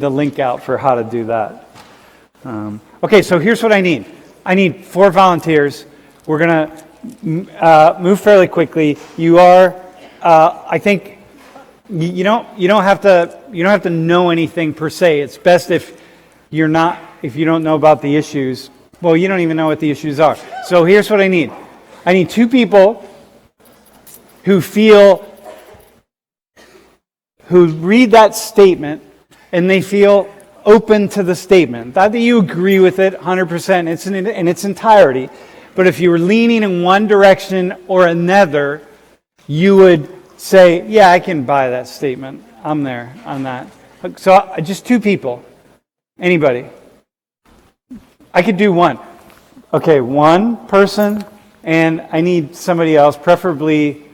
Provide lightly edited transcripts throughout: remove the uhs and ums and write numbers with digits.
the link out for how to do that. Okay, so here's what I need. I need 4 volunteers. We're going to move fairly quickly. You are, I think, you don't have to know anything per se. It's best if you don't know about the issues. Well, you don't even know what the issues are. So here's what I need. I need 2 people who read that statement and they feel open to the statement. Not that you agree with it 100% in its entirety, but if you were leaning in one direction or another, you would say, yeah, I can buy that statement. I'm there on that. So just 2 people. Anybody? I could do 1. Okay, 1 person, and I need somebody else, preferably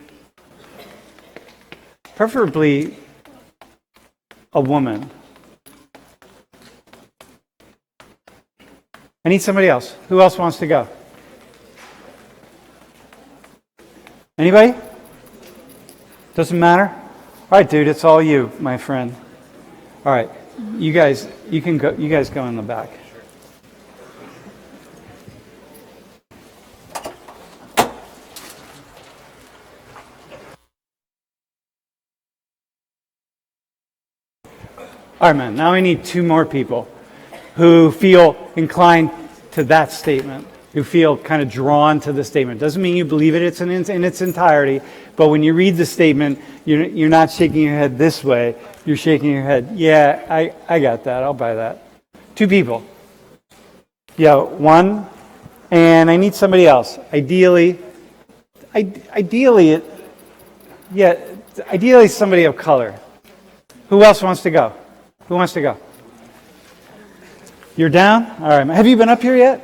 a woman. I need somebody else. Who else wants to go? Anybody? Doesn't matter? All right, dude, it's all you, my friend. All right, you guys go in the back. All right, man, now I need 2 more people who feel inclined to that statement, who feel kind of drawn to the statement. Doesn't mean you believe it in its entirety, but when you read the statement, you're not shaking your head this way. You're shaking your head, yeah, I got that. I'll buy that. 2 people. Yeah, 1, and I need somebody else. Ideally somebody of color. Who else wants to go? Who wants to go? You're down? All right. Have you been up here yet?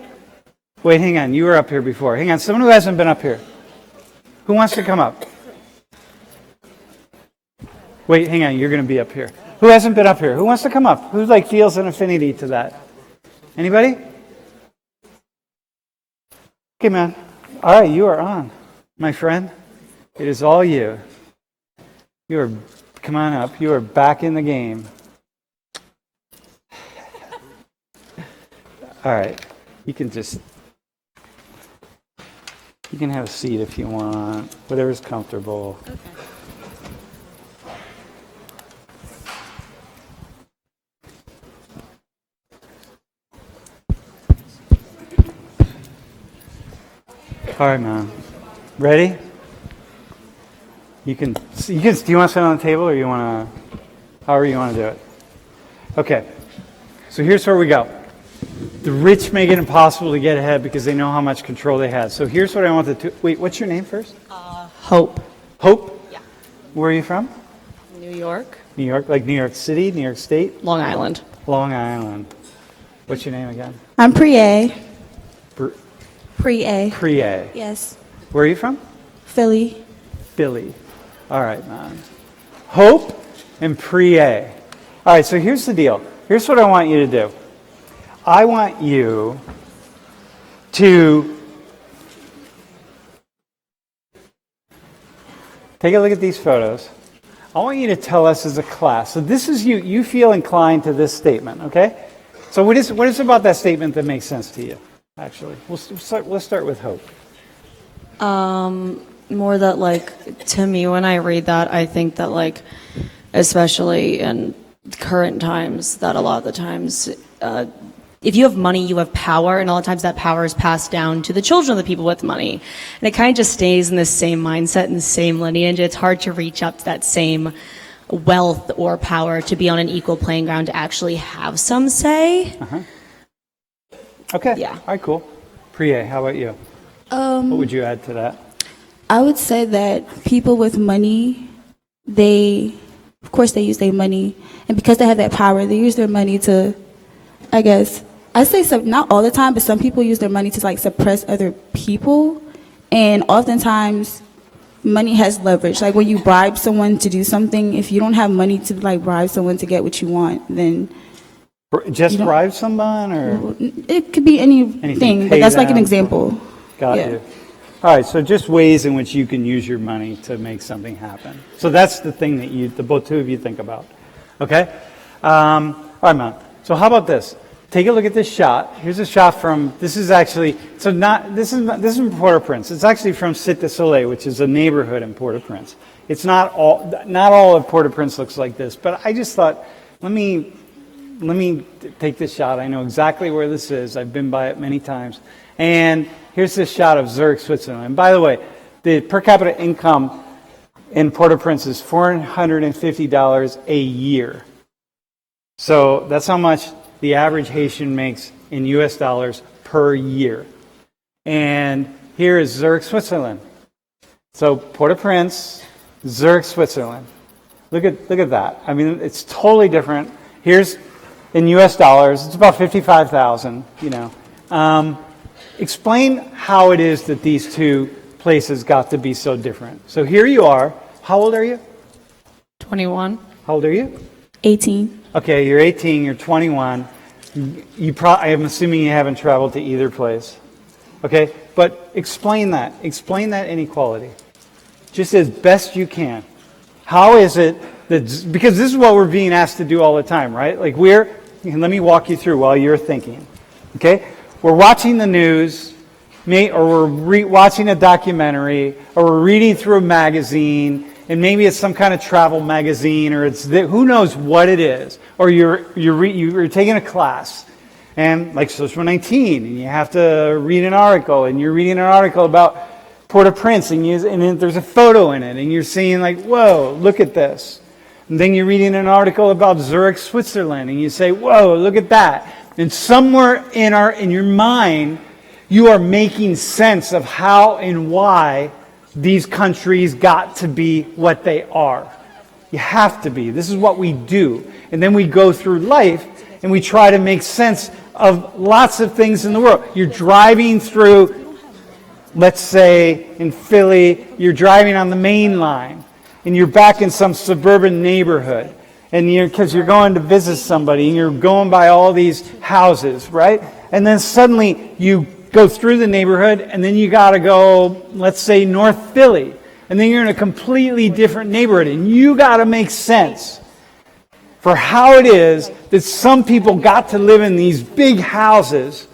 Wait, hang on. You were up here before. Hang on. Someone who hasn't been up here. Who wants to come up? Wait, hang on. You're going to be up here. Who hasn't been up here? Who wants to come up? Who feels an affinity to that? Anybody? Okay, man. All right. You are on, my friend. It is all you. Come on up. You are back in the game. All right, you can have a seat if you want, whatever's comfortable. Okay. All right, man. Ready? You can. Do you want to sit on the table, or you want to? However you want to do it. Okay. So here's where we go. The rich make it impossible to get ahead because they know how much control they have. So here's what I want to do. Wait, what's your name first? Hope. Hope? Yeah. Where are you from? New York. New York, like New York City, New York State? Long Island. Long Island. What's your name again? I'm Priya. Priya. Priya. Yes. Where are you from? Philly. Philly. All right, man. Hope and Priya. All right, so here's the deal. Here's what I want you to do. I want you to take a look at these photos. I want you to tell us as a class. So this is you. You feel inclined to this statement, okay? So what is about that statement that makes sense to you, actually? Let's start with Hope. More that, to me, when I read that, I think that, especially in current times, that a lot of the times, if you have money, you have power, and a lot of times that power is passed down to the children of the people with money. And it kind of just stays in the same mindset and the same lineage. It's hard to reach up to that same wealth or power to be on an equal playing ground to actually have some say. Uh-huh. Okay. Yeah. All right, cool. Priya, how about you? What would you add to that? I would say that people with money, of course they use their money, and because they have that power, they use their money to, I say not all the time, but some people use their money to suppress other people, and oftentimes money has leverage. Like when you bribe someone to do something, if you don't have money to bribe someone to get what you want, then just bribe someone, or it could be anything, but that's an example. Got you. All right, so just ways in which you can use your money to make something happen. So that's the thing that the both two of you think about. Okay? All All right, man. So how about this? Take a look at this shot. Here's a shot from, this is from Port-au-Prince. It's actually from Cité du Soleil, which is a neighborhood in Port-au-Prince. It's not all of Port-au-Prince looks like this, but I just thought, let me take this shot. I know exactly where this is. I've been by it many times. And here's this shot of Zurich, Switzerland. And by the way, the per capita income in Port-au-Prince is $450 a year. So that's how much the average Haitian makes in US dollars per year. And here is Zurich, Switzerland. So Port-au-Prince, Zurich, Switzerland. Look at that. I mean, it's totally different. Here's in US dollars, it's about 55,000, you know. Explain how it is that these two places got to be so different. So here you are. How old are you? 21. How old are you? 18. Okay, you're 18, you're 21. I'm assuming you haven't traveled to either place. Okay, but explain that. Explain that inequality. Just as best you can. How is it that, because this is what we're being asked to do all the time, right? Like let me walk you through while you're thinking. Okay? We're watching the news, or we're watching a documentary, or we're reading through a magazine, and maybe it's some kind of travel magazine, or who knows what it is. Or you're taking a class, and like Social 19, and you have to read an article, and you're reading an article about Port-au-Prince, and then there's a photo in it, and you're seeing like, whoa, look at this. And then you're reading an article about Zurich, Switzerland, and you say, whoa, look at that. And somewhere in your mind, you are making sense of how and why these countries got to be what they are. You have to be. This is what we do. And then we go through life and we try to make sense of lots of things in the world. You're driving through, let's say in Philly, you're driving on the main line and you're back in some suburban neighborhood. And because you're going to visit somebody and you're going by all these houses, right? And then suddenly you go through the neighborhood, and then you got to go, let's say, North Philly. And then you're in a completely different neighborhood, and you got to make sense for how it is that some people got to live in these big houses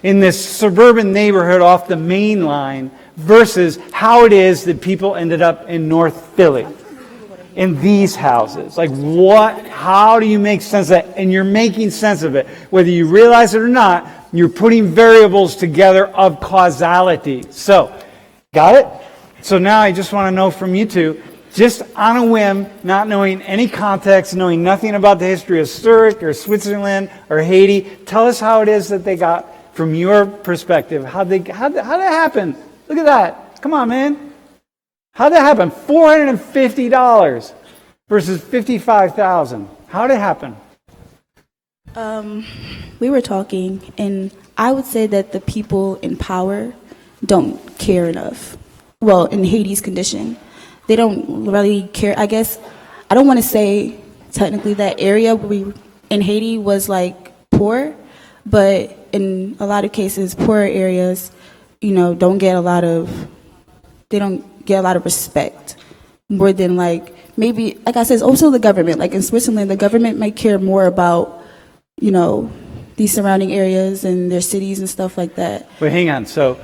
in this suburban neighborhood off the main line versus how it is that people ended up in North Philly in these houses. Like how do you make sense of that? And you're making sense of it. Whether you realize it or not, you're putting variables together of causality. So, got it? So now I just want to know from you two, just on a whim, not knowing any context, knowing nothing about the history of Zurich or Switzerland or Haiti, tell us how it is that they got, from your perspective, how'd that happen? Look at that. Come on, man. How'd that happen? $450 versus $55,000. How'd it happen? We were talking, and I would say that the people in power don't care enough. Well, in Haiti's condition, they don't really care. I guess I don't want to say technically that area in Haiti was like poor, but in a lot of cases, poorer areas, don't get a lot of respect more than maybe, like I said, it's also the government. Like in Switzerland, the government might care more about these surrounding areas and their cities and stuff like that. Wait, hang on. So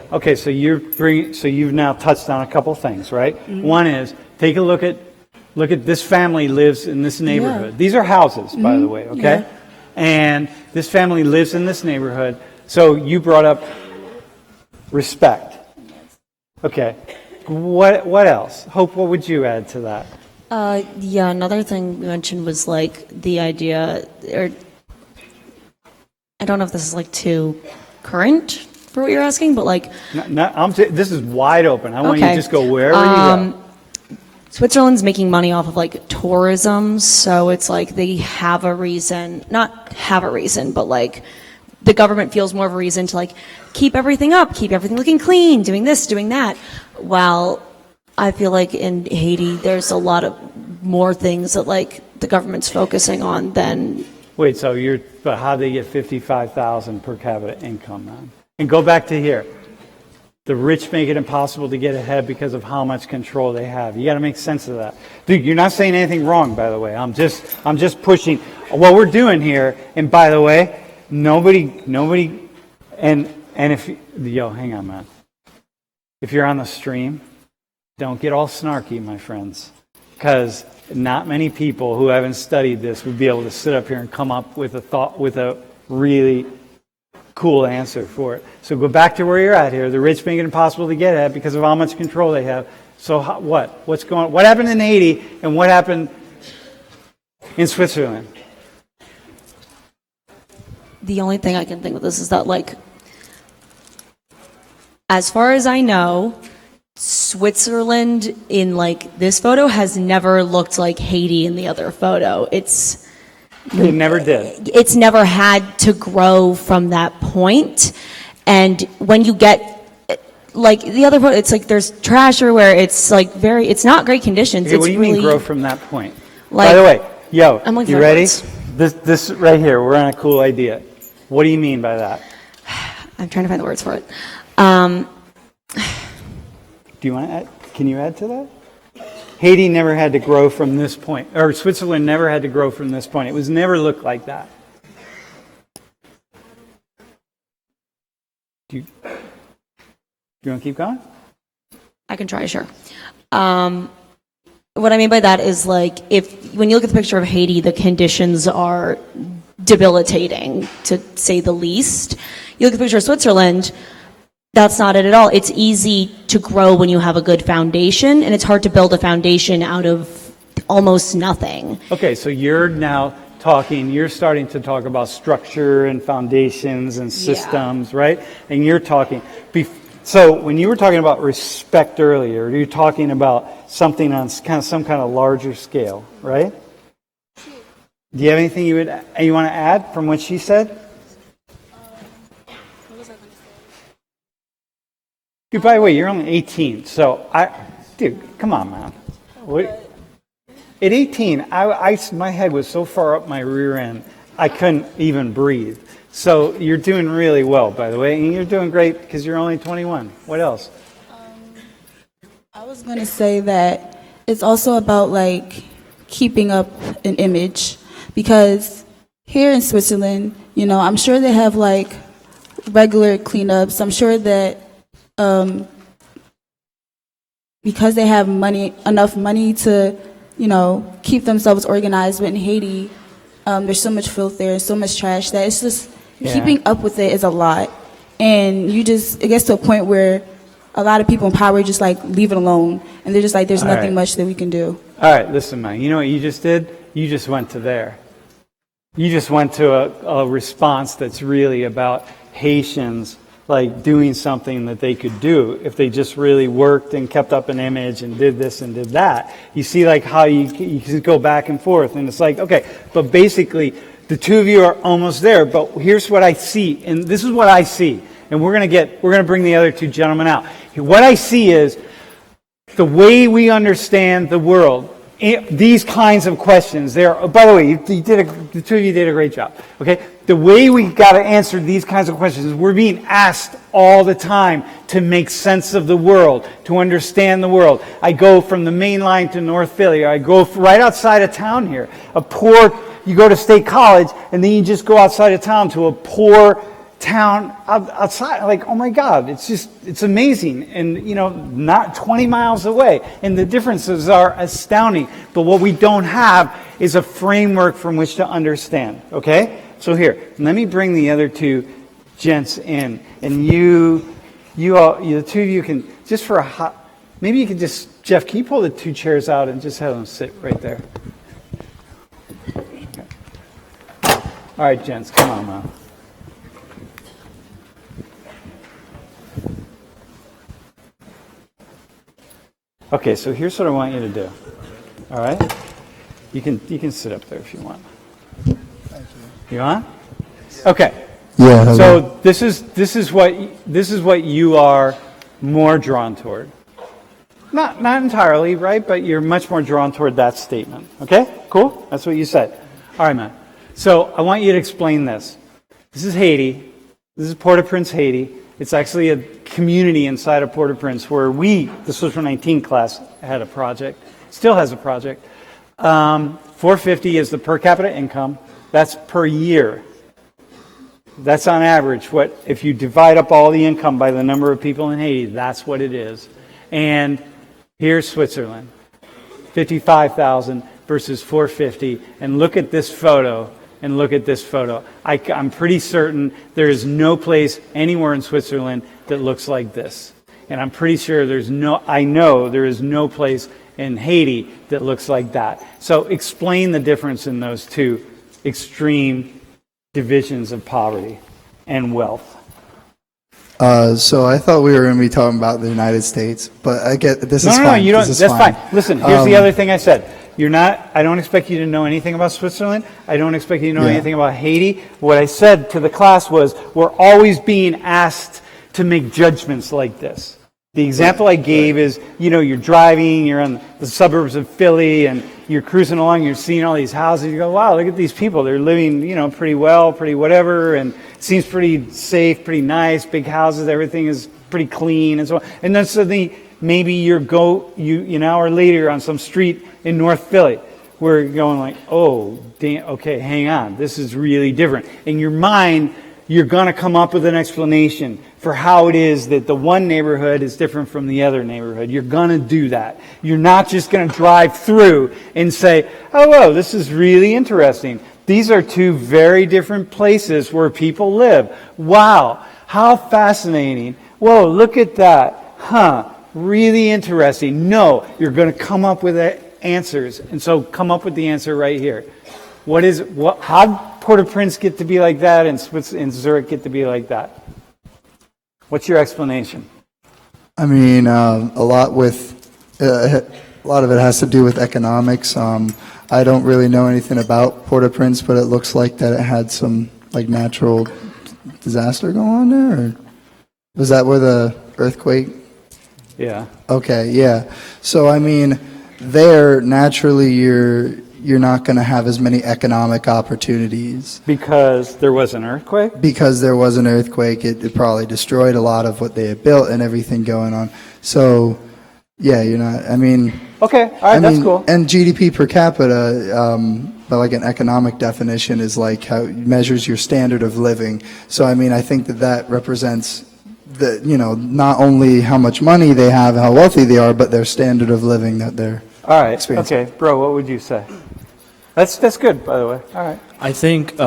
you've now touched on a couple things, right? Mm-hmm. One is take a look at this family lives in this neighborhood. Yeah. These are houses, by mm-hmm. the way, okay? Yeah. And this family lives in this neighborhood. So you brought up respect. Okay. What else? Hope, what would you add to that? Another thing we mentioned was the idea, or I don't know if this is too current for what you're asking, but this is wide open. I want you to just go wherever you go. Switzerland's making money off of tourism, so it's they have a reason, not have a reason, but the government feels more of a reason to keep everything up, keep everything looking clean, doing this, doing that. While I feel in Haiti, there's a lot of more things that the government's focusing on than. Wait, but how they get $55,000 per capita income, man? And go back to here. The rich make it impossible to get ahead because of how much control they have. You got to make sense of that. Dude, you're not saying anything wrong, by the way. I'm just pushing. what we're doing here, and by the way, nobody, and if, hang on, man. If you're on the stream, don't get all snarky, my friends, because not many people who haven't studied this would be able to sit up here and come up with a really cool answer for it. So go back to where you're at here. The rich make it impossible to get at because of how much control they have. So what happened in Haiti and what happened in Switzerland? The only thing I can think of this is that, like, as far as I know, Switzerland in, like, this photo has never looked like Haiti in the other photo. It never did. It's never had to grow from that point. And when you get, like, the other photo, it's like there's trash everywhere. It's like it's not great conditions. Okay, it's what do you mean grow from that point? Like, by the way, I'm you ready? This right here, we're on a cool idea. What do you mean by that? I'm trying to find the words for it. Do you want to add? Can you add to that? Haiti never had to grow from this point, or Switzerland never had to grow from this point. It was never looked like that. Do you want to keep going? I can try, sure. What I mean by that is, like, when you look at the picture of Haiti, the conditions are debilitating, to say the least. You look at the picture of Switzerland, that's not it at all. It's easy to grow when you have a good foundation, and it's hard to build a foundation out of almost nothing. Okay, so you're starting to talk about structure and foundations and systems, right? And you're talking, so when you were talking about respect earlier, you're talking about something on some kind of larger scale, right? Do you have anything you want to add from what she said? By the way, you're only 18, so dude, come on, man. At 18, my head was so far up my rear end, I couldn't even breathe. So you're doing really well, by the way, and you're doing great because you're only 21. What else? I was going to say that it's also about, like, keeping up an image, because here in Switzerland, I'm sure they have, like, regular cleanups. I'm sure that because they have enough money to, keep themselves organized. But in Haiti, there's so much filth there, so much trash that it's just keeping up with it is a lot. And it gets to a point where a lot of people in power just, like, leave it alone, and they're just like, there's nothing much that we can do. All right, listen, man. You know what you just did? You just went to there. You just went to a response that's really about Haitians, like, doing something that they could do if they just really worked and kept up an image and did this and did that. You see, like, how you can go back and forth, and it's like, okay, but basically the two of you are almost there. But here's what I see, and this is what I see, and we're gonna bring the other two gentlemen out. What I see is the way we understand the world. These kinds of questions, by the way, the two of you did a great job. Okay, the way we got to answer these kinds of questions is we're being asked all the time to make sense of the world, to understand the world. I go from the main line to North Philly. I go right outside of town here. You go to State College, and then you just go outside of town to a poor town outside. Like, oh my God, it's amazing. And, not 20 miles away. And the differences are astounding. But what we don't have is a framework from which to understand. Okay? So here, let me bring the other two gents in. And the two of you can, just for maybe you can just, Jeff, can you pull the two chairs out and just have them sit right there? Okay. All right, gents, come on, man. Okay, so here's what I want you to do. All right, you can sit up there if you want. You want? Okay. Yeah. So this is what you are more drawn toward. Not entirely, right? But you're much more drawn toward that statement. Okay? Cool. That's what you said. All right, man. So I want you to explain this. This is Haiti. This is Port-au-Prince, Haiti. It's actually a community inside of Port-au-Prince where the Social 19 class had a project, still has a project. $450 is the per capita income. That's per year. That's on average what, if you divide up all the income by the number of people in Haiti, that's what it is. And here's Switzerland, 55,000 versus 450. And look at this photo, and look at this photo. I'm pretty certain there is no place anywhere in Switzerland that looks like this. And I'm pretty sure I know there is no place in Haiti that looks like that. So explain the difference in those two extreme divisions of poverty and wealth. So I thought we were going to be talking about the United States, but I get this is fine. No, you don't. This is That's fine. fine. Listen, here's the other thing I said. I don't expect you to know anything about Switzerland. I don't expect you to know anything about Haiti. What I said to the class was, we're always being asked to make judgments like this. The example I gave is, you're driving, you're in the suburbs of Philly, and you're cruising along, you're seeing all these houses, you go, wow, look at these people. They're living, pretty well, pretty whatever, and it seems pretty safe, pretty nice, big houses, everything is pretty clean, and so on. And then suddenly, maybe you an hour later on some street in North Philly, where you're going like, oh, damn, okay, hang on, this is really different. In your mind, you're going to come up with an explanation for how it is that the one neighborhood is different from the other neighborhood. You're going to do that. You're not just going to drive through and say, oh, whoa, this is really interesting. These are two very different places where people live. Wow, how fascinating. Whoa, look at that. Huh, really interesting. No, you're going to come up with answers. And so come up with the answer right here. How Port-au-Prince get to be like that and Zurich get to be like that? What's your explanation? I mean, a lot of it has to do with economics. I don't really know anything about Port-au-Prince, but it looks like that it had some natural disaster going on there. Or was that where the earthquake? Yeah. Okay, yeah. So I mean, there naturally you're not going to have as many economic opportunities. Because there was an earthquake? Because there was an earthquake. It probably destroyed a lot of what they had built and everything going on. So, yeah, Okay, all right, that's cool. And GDP per capita, but like an economic definition is like how it measures your standard of living. So, I think that represents not only how much money they have, how wealthy they are, but their standard of living that they're all right, experiencing. okay, bro, what would you say? That's good, by the way. All right. I think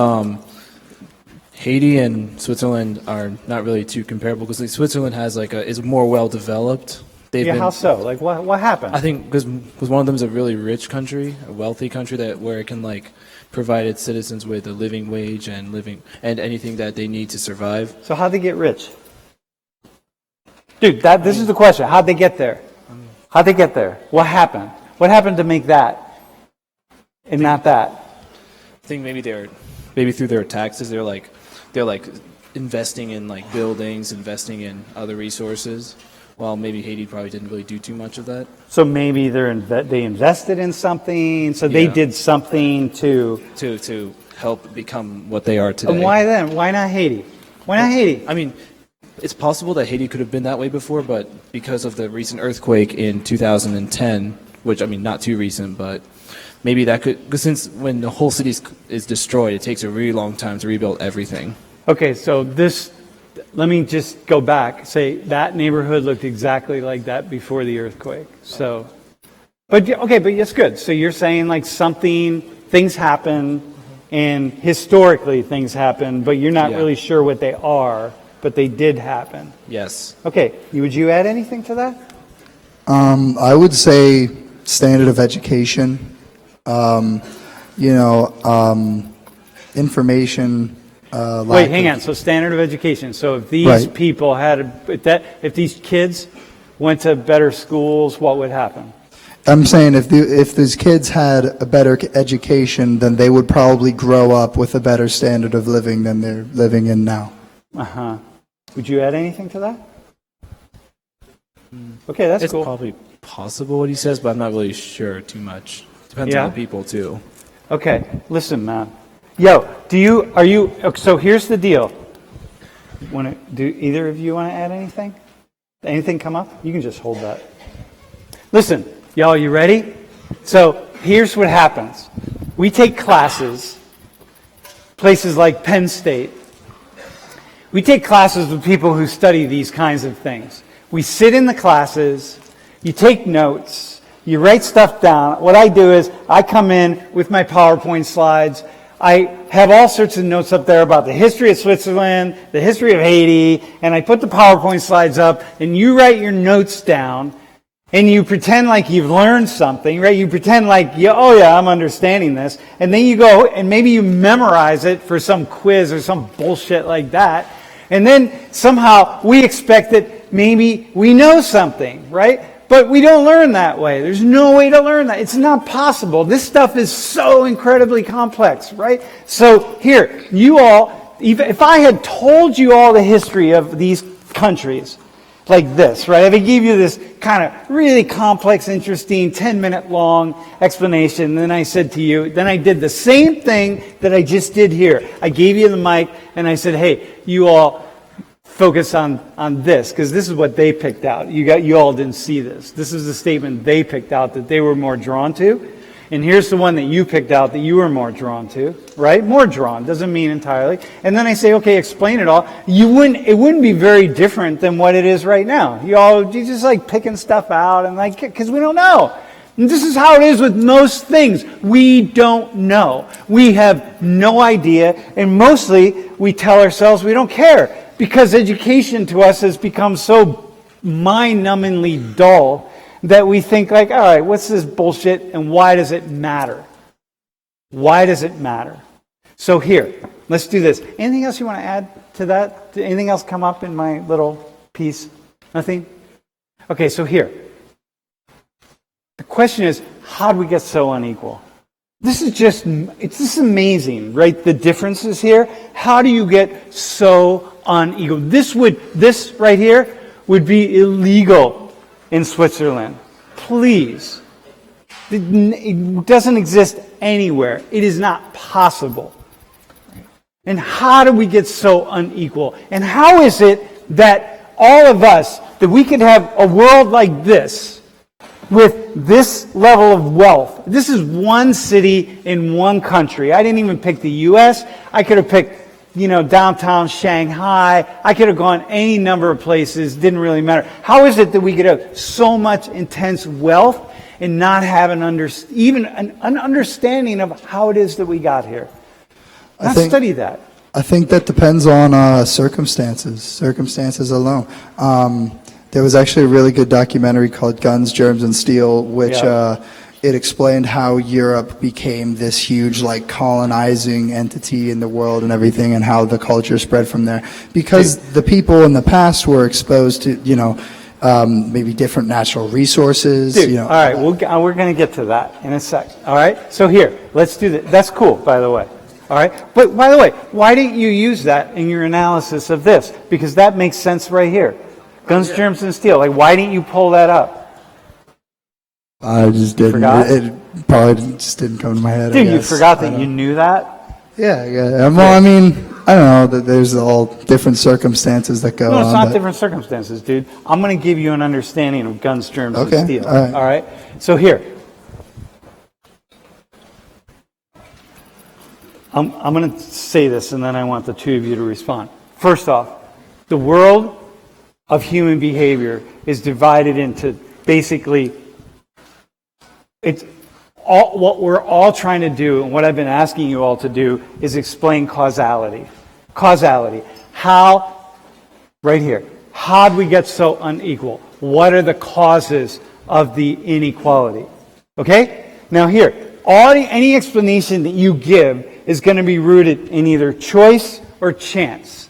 Haiti and Switzerland are not really too comparable because Switzerland is more well developed. How so? Like what happened? I think because one of them is a really rich country, a wealthy country where it can provide its citizens with a living wage and anything that they need to survive. So how'd they get rich? Dude, this is the question. How'd they get there? How'd they get there? What happened? What happened to make that? And not that. I think maybe through their taxes they're investing in buildings, investing in other resources. While maybe Haiti probably didn't really do too much of that. So maybe they invested in something. So they did something to help become what they are today. And why then? Why not Haiti? Why not Haiti? I mean, it's possible that Haiti could have been that way before, but because of the recent earthquake in 2010, which not too recent, but maybe that could, because since when the whole city is destroyed, it takes a really long time to rebuild everything. Okay, so let me just go back. Say that neighborhood looked exactly like that before the earthquake. So, but that's good. So you're saying things happen, and historically things happen, but you're not really sure what they are, but they did happen. Yes. Okay, would you add anything to that? I would say standard of education, information. Wait, hang on. So standard of education. So if these people if these kids went to better schools, what would happen? I'm saying if these kids had a better education, then they would probably grow up with a better standard of living than they're living in now. Uh-huh. Would you add anything to that? Okay, that's cool. It's probably possible what he says, but I'm not really sure too much. Depends on the people too. Okay, listen, man. So here's the deal. Do either of you want to add anything? Anything come up? You can just hold that. Listen, y'all, you ready? So here's what happens. We take classes places like Penn State, we take classes with people who study these kinds of things. We sit in the classes, you take notes, you write stuff down. What I do is I come in with my PowerPoint slides. I have all sorts of notes up there about the history of Switzerland, the history of Haiti, and I put the PowerPoint slides up, and you write your notes down, and you pretend like you've learned something, right? You pretend like, oh yeah, I'm understanding this. And then you go, and maybe you memorize it for some quiz or some bullshit like that. And then somehow we expect that maybe we know something, right? But we don't learn that way. There's no way to learn that. It's not possible. This stuff is so incredibly complex, right? So here, you all, if I had told you all the history of these countries like this, right? If I gave you this kind of really complex, interesting, 10-minute long explanation, then I said to you, then I did the same thing that I just did here. I gave you the mic and I said, hey, you all focus on this, because this is what they picked out. You all didn't see this. This is the statement they picked out that they were more drawn to. And here's the one that you picked out that you were more drawn to, right? More drawn, doesn't mean entirely. And then I say, okay, explain it all. It wouldn't be very different than what it is right now. You just like picking stuff out and like, because we don't know. And this is how it is with most things. We don't know. We have no idea, and mostly we tell ourselves we don't care. Because education to us has become so mind-numbingly dull that we think like, all right, what's this bullshit and why does it matter? Why does it matter? So here, let's do this. Anything else you want to add to that? Did anything else come up in my little piece? Nothing? Okay, so here. The question is, how do we get so unequal? This is amazing, right? The differences here. How do you get so unequal? This right here would be illegal in Switzerland. Please. It doesn't exist anywhere. It is not possible. And how do we get so unequal? And how is it that all of us, that we could have a world like this, with this level of wealth? This is one city in one country. I didn't even pick the U.S. I could have picked, downtown Shanghai. I could have gone any number of places. Didn't really matter. How is it that we could have so much intense wealth and not have even an understanding of how it is that we got here? Study that. I think that depends on circumstances alone. There was actually a really good documentary called Guns, Germs, and Steel, which it explained how Europe became this huge, colonizing entity in the world and everything, and how the culture spread from there. Because the people in the past were exposed to, maybe different natural resources. All right, we're going to get to that in a sec. All right, so here, let's do that. That's cool, by the way. All right, but by the way, why didn't you use that in your analysis of this? Because that makes sense right here. Guns, Germs, and Steel. Why didn't you pull that up? I just didn't. Forgot? It probably just didn't come to my head. Dude, you forgot that you knew that? Yeah. Well, I don't know. That there's all different circumstances that go on. No, it's not different circumstances, dude. I'm going to give you an understanding of Guns, Germs, and Steel. All right? So here. I'm going to say this, and then I want the two of you to respond. First off, the world of human behavior is divided into basically, it's all, what we're all trying to do, and what I've been asking you all to do, is explain causality. Causality. How, right here, how do we get so unequal? What are the causes of the inequality? Okay? Now here, any explanation that you give is going to be rooted in either choice or chance.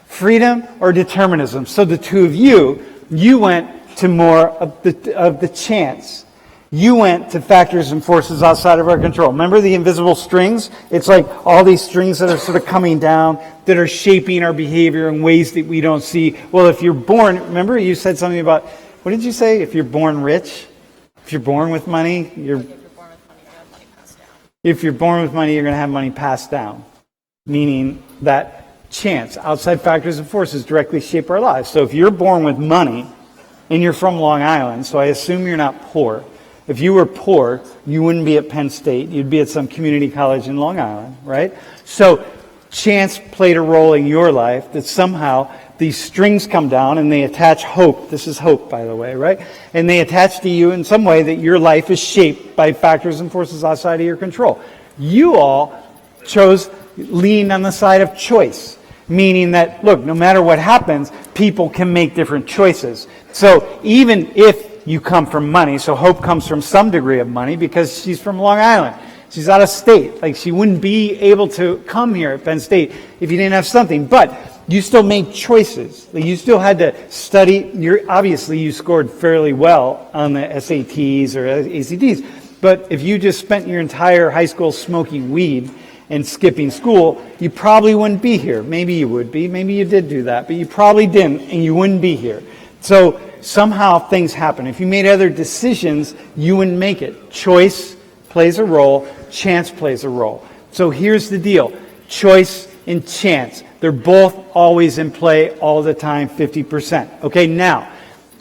Freedom or determinism. So the two of you went to more of the chance. You went to factors and forces outside of our control. Remember the invisible strings? It's like all these strings that are sort of coming down that are shaping our behavior in ways that we don't see. Well, if you're born, remember you said something about, what did you say? If you're born rich? If you're born with money, if you're born with money, you're going to have money passed down. Meaning that chance, outside factors and forces directly shape our lives. So if you're born with money and you're from Long Island, so I assume you're not poor. If you were poor, you wouldn't be at Penn State. You'd be at some community college in Long Island, right? So chance played a role in your life, that somehow these strings come down and they attach hope. This is hope, by the way, right? And they attach to you in some way that your life is shaped by factors and forces outside of your control. You all chose lean on the side of choice, meaning that, look, no matter what happens, people can make different choices. So even if you come from money, so Hope comes from some degree of money because she's from Long Island. She's out of state. Like, she wouldn't be able to come here at Penn State if you didn't have something. But you still made choices. Like, you still had to study. Obviously, you scored fairly well on the SATs or ACTs. But if you just spent your entire high school smoking weed and skipping school, you probably wouldn't be here. Maybe you would be. Maybe you did do that. But you probably didn't, and you wouldn't be here. So somehow things happen. If you made other decisions, you wouldn't make it. Choice plays a role. Chance plays a role. So here's the deal. Choice and chance. They're both always in play all the time, 50%. Okay, now,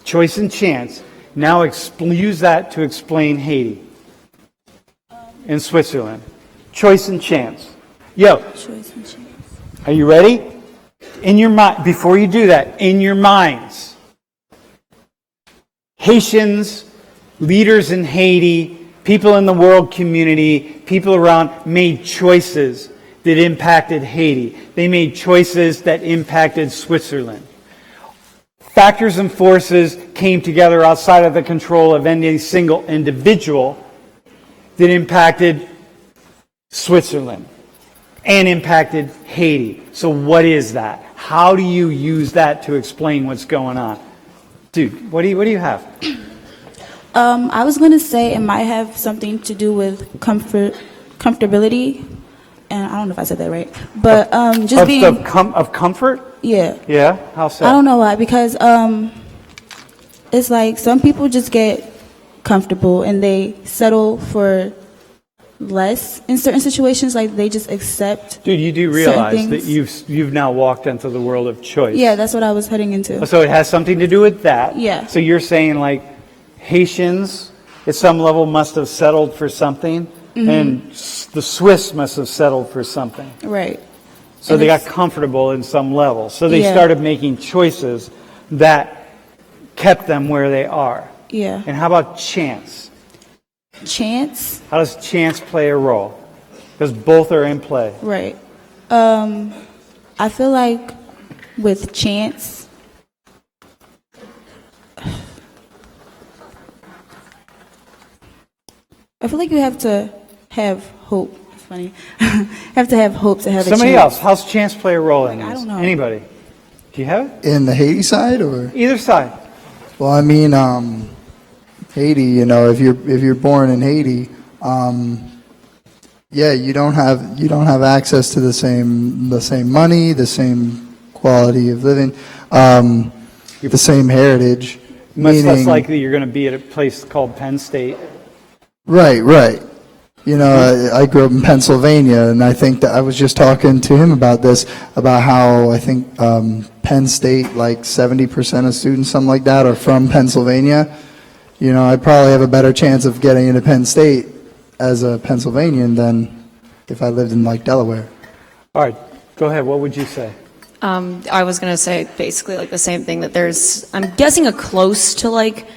choice and chance. Now use that to explain Haiti and Switzerland. Choice and chance. Yo, Choice and chance. are you ready? In your mind, before you do that, in your minds, Haitians, leaders in Haiti, people in the world community, people around made choices that impacted Haiti. They made choices that impacted Switzerland. Factors and forces came together outside of the control of any single individual that impacted Switzerland and impacted Haiti. So what is that? How do you use that to explain what's going on? Dude, what do you have? I was going to say it might have something to do with comfortability. And I don't know if I said that right. But just being... Of comfort? Yeah. Yeah? How so? I don't know why. Because it's like some people just get comfortable and they settle for less in certain situations. Like they just accept. Dude, you do realize that you've now walked into the world of choice. Yeah, that's what I was heading into. So it has something to do with that. Yeah. So you're saying like Haitians at some level must have settled for something, and the Swiss must have settled for something. Right. So And they got comfortable in some level. So they started making choices that kept them where they are. Yeah. And how about chance? Chance. How does chance play a role? Because both are in play. Right. I feel like with chance, I feel like you have to have hope. It's funny. Have to have hope to have Somebody a chance. else. How's chance play a role in I this? don't know. Anybody? Do you have it? In the Haiti side, or? Either side. Well, I mean, Haiti. You know, if you're born in Haiti, yeah, you don't have access to the same money, the same quality of living, the same heritage. Much less likely you're going to be at a place called Penn State. Right. You know, I grew up in Pennsylvania, and I think that I was just talking to him about this, about how I think Penn State, like 70% of students, something like that, are from Pennsylvania. You know, I'd probably have a better chance of getting into Penn State as a Pennsylvanian than if I lived in, like, Delaware. All right, go ahead. What would you say? I was going to say basically like the same thing, that there's, I'm guessing, a close to like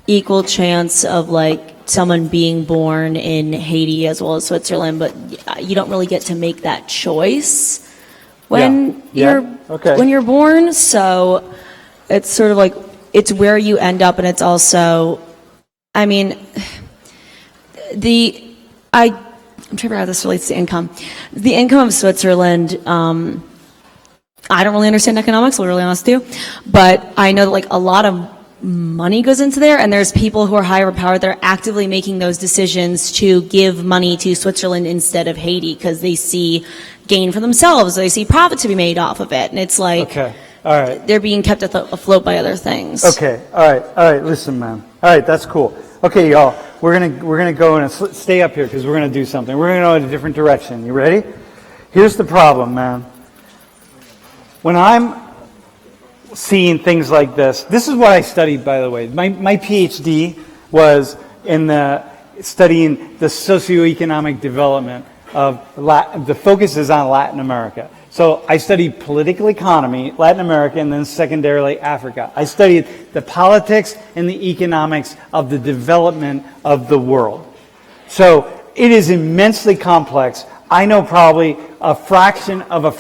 equal chance of like someone being born in Haiti as well as Switzerland, but you don't really get to make that choice when when you're born. So it's sort of like, it's where you end up, and it's also, I mean, I'm trying to figure out how this relates to income. The income of Switzerland, I don't really understand economics, I'll be really honest with you, but I know that like a lot of money goes into there, and there's people who are higher powered that are actively making those decisions to give money to Switzerland instead of Haiti because they see gain for themselves, they see profit to be made off of it, and it's like, Okay, all right. they're being kept afloat by other things. Okay, all right, listen, man. All right, that's cool. Okay, y'all, we're gonna go and stay up here because we're gonna do something. We're gonna go in a different direction. You ready? Here's the problem, man. When I'm seeing things like this is what I studied, by the way. My PhD was in studying the socioeconomic development of the focus is on Latin America. So I studied political economy, Latin America, and then secondarily Africa. I studied the politics and the economics of the development of the world. So it is immensely complex. I know probably a fraction of a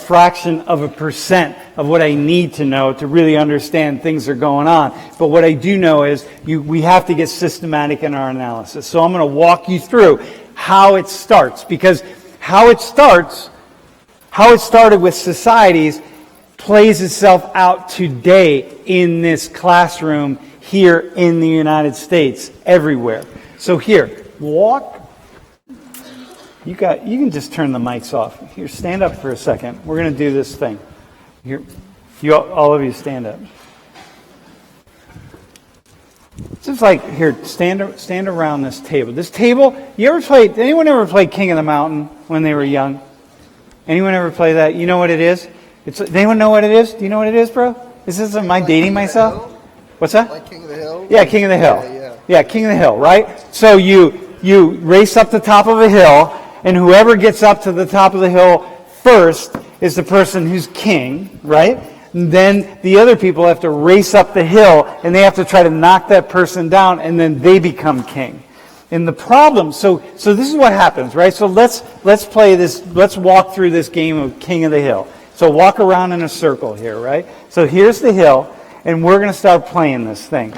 percent of what I need to know to really understand things that are going on. But what I do know is we have to get systematic in our analysis. So I'm going to walk you through how it starts, because how it started with societies plays itself out today in this classroom here in the United States, everywhere. So here, walk. You can just turn the mics off. Here, stand up for a second. We're going to do this thing. Here, all of you stand up. Just like here, stand around this table. This table. Anyone ever play King of the Mountain when they were young? Anyone ever play that? You know what it is? Anyone know what it is? Do you know what it is, bro? Am I dating myself? What's that? Like King of the Hill? Yeah, King of the Hill. Yeah, King of the Hill, right? So you race up the top of a hill, and whoever gets up to the top of the hill first is the person who's king, right? And then the other people have to race up the hill, and they have to try to knock that person down, and then they become king. And the problem, so this is what happens, right? So let's play this, let's walk through this game of King of the Hill. So walk around in a circle here, right? So here's the hill, and we're going to start playing this thing.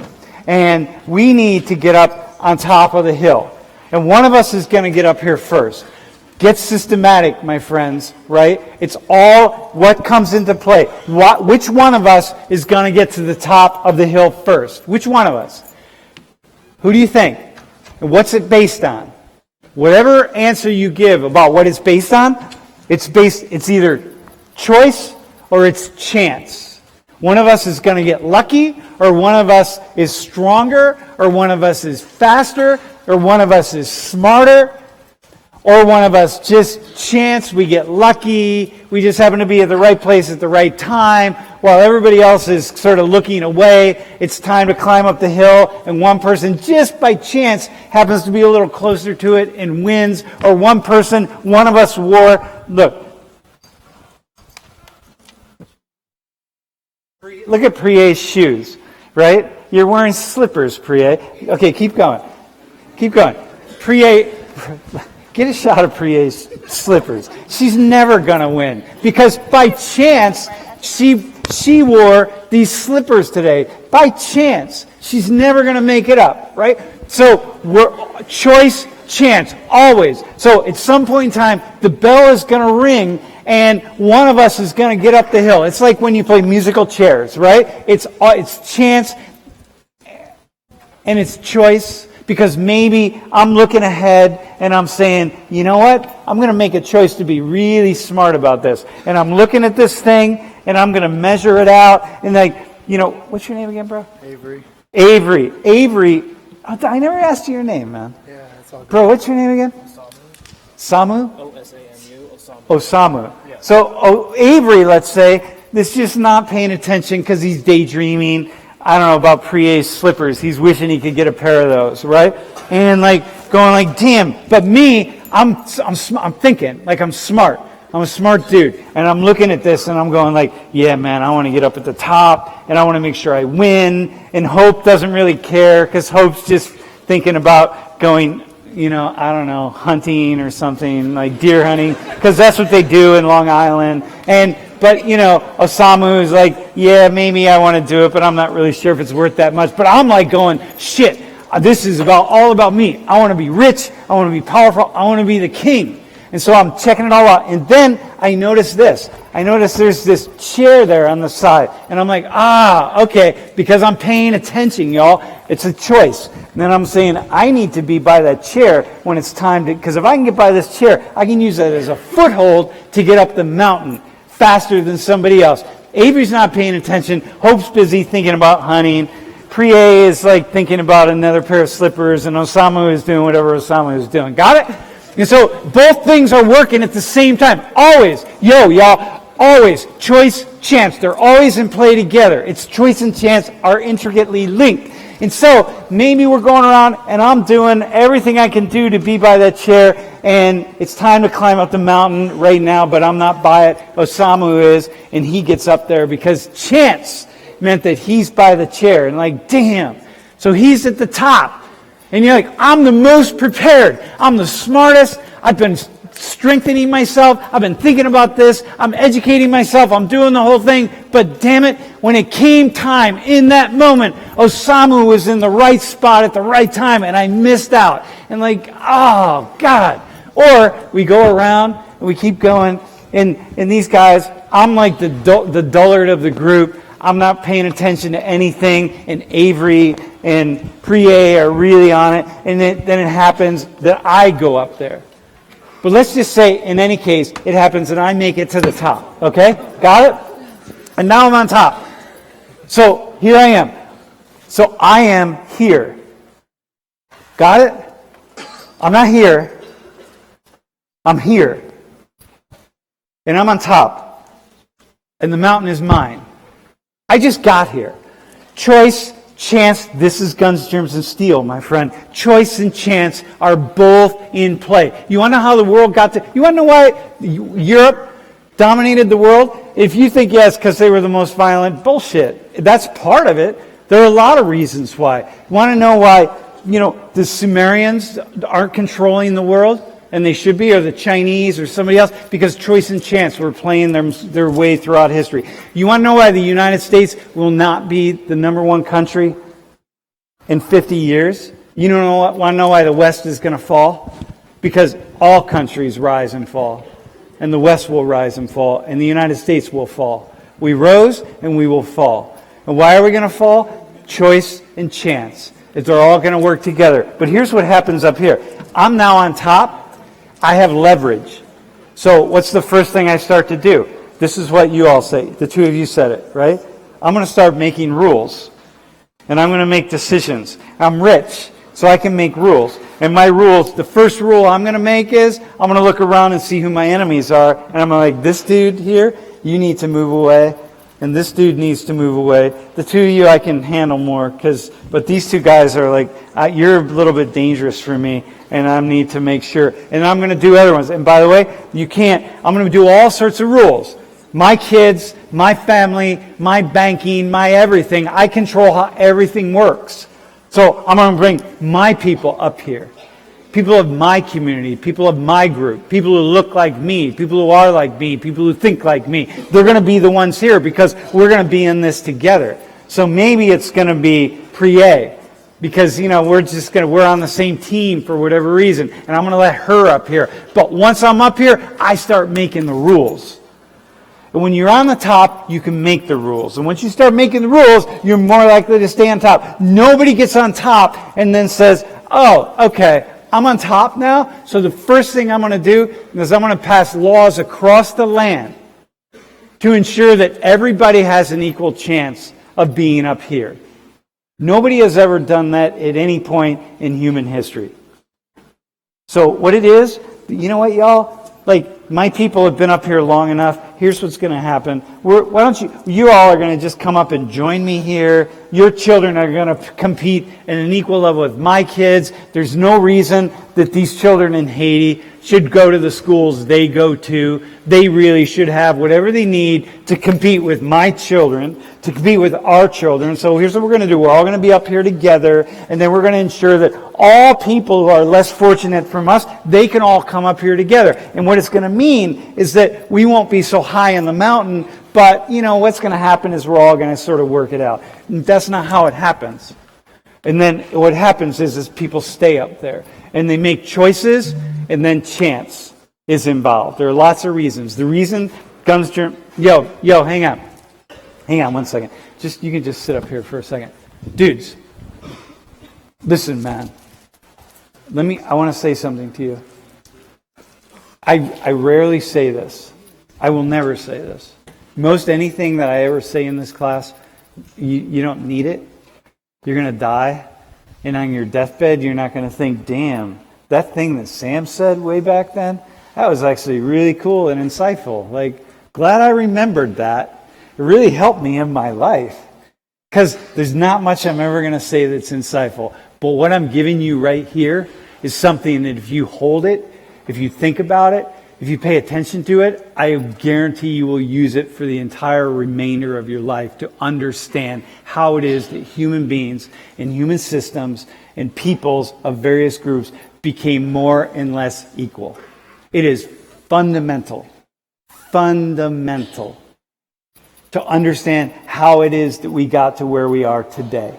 And we need to get up on top of the hill. And one of us is going to get up here first. Get systematic, my friends, right? It's all what comes into play. Which one of us is going to get to the top of the hill first? Which one of us? Who do you think? And what's it based on? Whatever answer you give about what it's based on, it's either choice or it's chance. One of us is going to get lucky, or one of us is stronger, or one of us is faster, or one of us is smarter, or one of us just chance, we get lucky, we just happen to be at the right place at the right time, while everybody else is sort of looking away. It's time to climb up the hill, and one person just by chance happens to be a little closer to it and wins, or one of us wore, look at Prie's shoes, right? You're wearing slippers, Prie. Okay, keep going. Prie, get a shot of Prie's slippers. She's never going to win, because by chance, she wore these slippers today. By chance. She's never going to make it up, right? So we're choice, chance, always. So at some point in time, the bell is going to ring, and one of us is going to get up the hill. It's like when you play musical chairs, right? It's chance and it's choice, because maybe I'm looking ahead and I'm saying, you know what? I'm going to make a choice to be really smart about this. And I'm looking at this thing and I'm going to measure it out. And what's your name again, bro? Avery. I never asked you your name, man. Yeah, that's all good. Bro, what's your name again? Samu? O-S-A-M-U, Osamu. Osamu. Yeah. So Avery, let's say, is just not paying attention because he's daydreaming. I don't know about Prie's slippers. He's wishing he could get a pair of those, right? And going damn. But me, I'm thinking like I'm smart. I'm a smart dude, and I'm looking at this and I'm going yeah, man, I want to get up at the top and I want to make sure I win. And Hope doesn't really care, because Hope's just thinking about going, I don't know, hunting or something, like deer hunting, because that's what they do in Long Island. But Osamu is yeah, maybe I want to do it, but I'm not really sure if it's worth that much. But I'm going, shit, this is all about me. I want to be rich. I want to be powerful. I want to be the king. And so I'm checking it all out. And then I notice this. I notice there's this chair there on the side. And I'm okay, because I'm paying attention, y'all. It's a choice. And then I'm saying, I need to be by that chair when it's time to, because if I can get by this chair, I can use that as a foothold to get up the mountain faster than somebody else. Avery's not paying attention. Hope's busy thinking about hunting. Prie is thinking about another pair of slippers, and Osamu is doing whatever Osamu is doing. Got it? And so both things are working at the same time. Always. Y'all. Always. Choice, chance. They're always in play together. It's choice and chance are intricately linked. And so maybe we're going around and I'm doing everything I can do to be by that chair, and it's time to climb up the mountain right now, but I'm not by it. Osamu is, and he gets up there because chance meant that he's by the chair. And like, damn. So he's at the top. And you're like, I'm the most prepared. I'm the smartest. I've been strengthening myself. I've been thinking about this. I'm educating myself. I'm doing the whole thing. But damn it, when it came time, in that moment, Osamu was in the right spot at the right time, and I missed out. And like, oh, God. Or we go around and we keep going. And these guys, I'm like the dullard of the group. I'm not paying attention to anything. And Avery and Priye are really on it. And then it happens that I go up there. But let's just say, in any case, it happens and I make it to the top. Okay? Got it? And now I'm on top. So here I am. So I am here. Got it? I'm not here. I'm here. And I'm on top. And the mountain is mine. I just got here. Choice, chance, this is guns, germs, and steel, my friend. Choice and chance are both in play. You want to know how the world got to... You want to know why Europe dominated the world? If you think, yes, because they were the most violent, bullshit. That's part of it. There are a lot of reasons why. You want to know why, the Sumerians aren't controlling the world? And they should be, or the Chinese, or somebody else, because choice and chance were playing their way throughout history. You want to know why the United States will not be the number one country in 50 years? You want to know why the West is going to fall? Because all countries rise and fall. And the West will rise and fall, and the United States will fall. We rose, and we will fall. And why are we going to fall? Choice and chance. They're all going to work together. But here's what happens up here. I'm now on top. I have leverage. So what's the first thing I start to do? This is what you all say. The two of you said it, right? I'm going to start making rules. And I'm going to make decisions. I'm rich, so I can make rules. And my rules, the first rule I'm going to make is, I'm going to look around and see who my enemies are. And I'm like, this dude here, you need to move away. And this dude needs to move away. The two of you I can handle more, but these two guys are like, you're a little bit dangerous for me, and I need to make sure. And I'm going to do other ones. And by the way, I'm going to do all sorts of rules. My kids, my family, my banking, my everything. I control how everything works. So I'm going to bring my people up here. People of my community, people of my group, people who look like me, people who are like me, people who think like me. They're going to be the ones here because we're going to be in this together. So maybe it's going to be Priye because, we're on the same team for whatever reason. And I'm going to let her up here. But once I'm up here, I start making the rules. And when you're on the top, you can make the rules. And once you start making the rules, you're more likely to stay on top. Nobody gets on top and then says, oh, okay, I'm on top now, so the first thing I'm going to do is I'm going to pass laws across the land to ensure that everybody has an equal chance of being up here. Nobody has ever done that at any point in human history. So what it is, you know what, y'all? Like, my people have been up here long enough. Here's what's going to happen. Why don't you all are going to just come up and join me here. Your children are going to compete at an equal level with my kids. There's no reason that these children in Haiti should go to the schools they go to. They really should have whatever they need to compete with my children, to compete with our children. So here's what we're going to do. We're all going to be up here together, and then we're going to ensure that all people who are less fortunate from us, they can all come up here together. And what it's going to mean is that we won't be so high in the mountain, but, what's going to happen is we're all going to sort of work it out. And that's not how it happens. And then what happens is people stay up there. And they make choices, and then chance is involved. There are lots of reasons. The reason guns... Yo, hang on. Hang on 1 second. You can just sit up here for a second. Dudes, listen, man. I want to say something to you. I rarely say this. I will never say this. Most anything that I ever say in this class, you don't need it. You're going to die. And on your deathbed, you're not going to think, damn, that thing that Sam said way back then, that was actually really cool and insightful. Like, glad I remembered that. It really helped me in my life. because there's not much I'm ever going to say that's insightful. But what I'm giving you right here is something that if you hold it, if you think about it, if you pay attention to it, I guarantee you will use it for the entire remainder of your life to understand how it is that human beings and human systems and peoples of various groups became more and less equal. It is fundamental to understand how it is that we got to where we are today.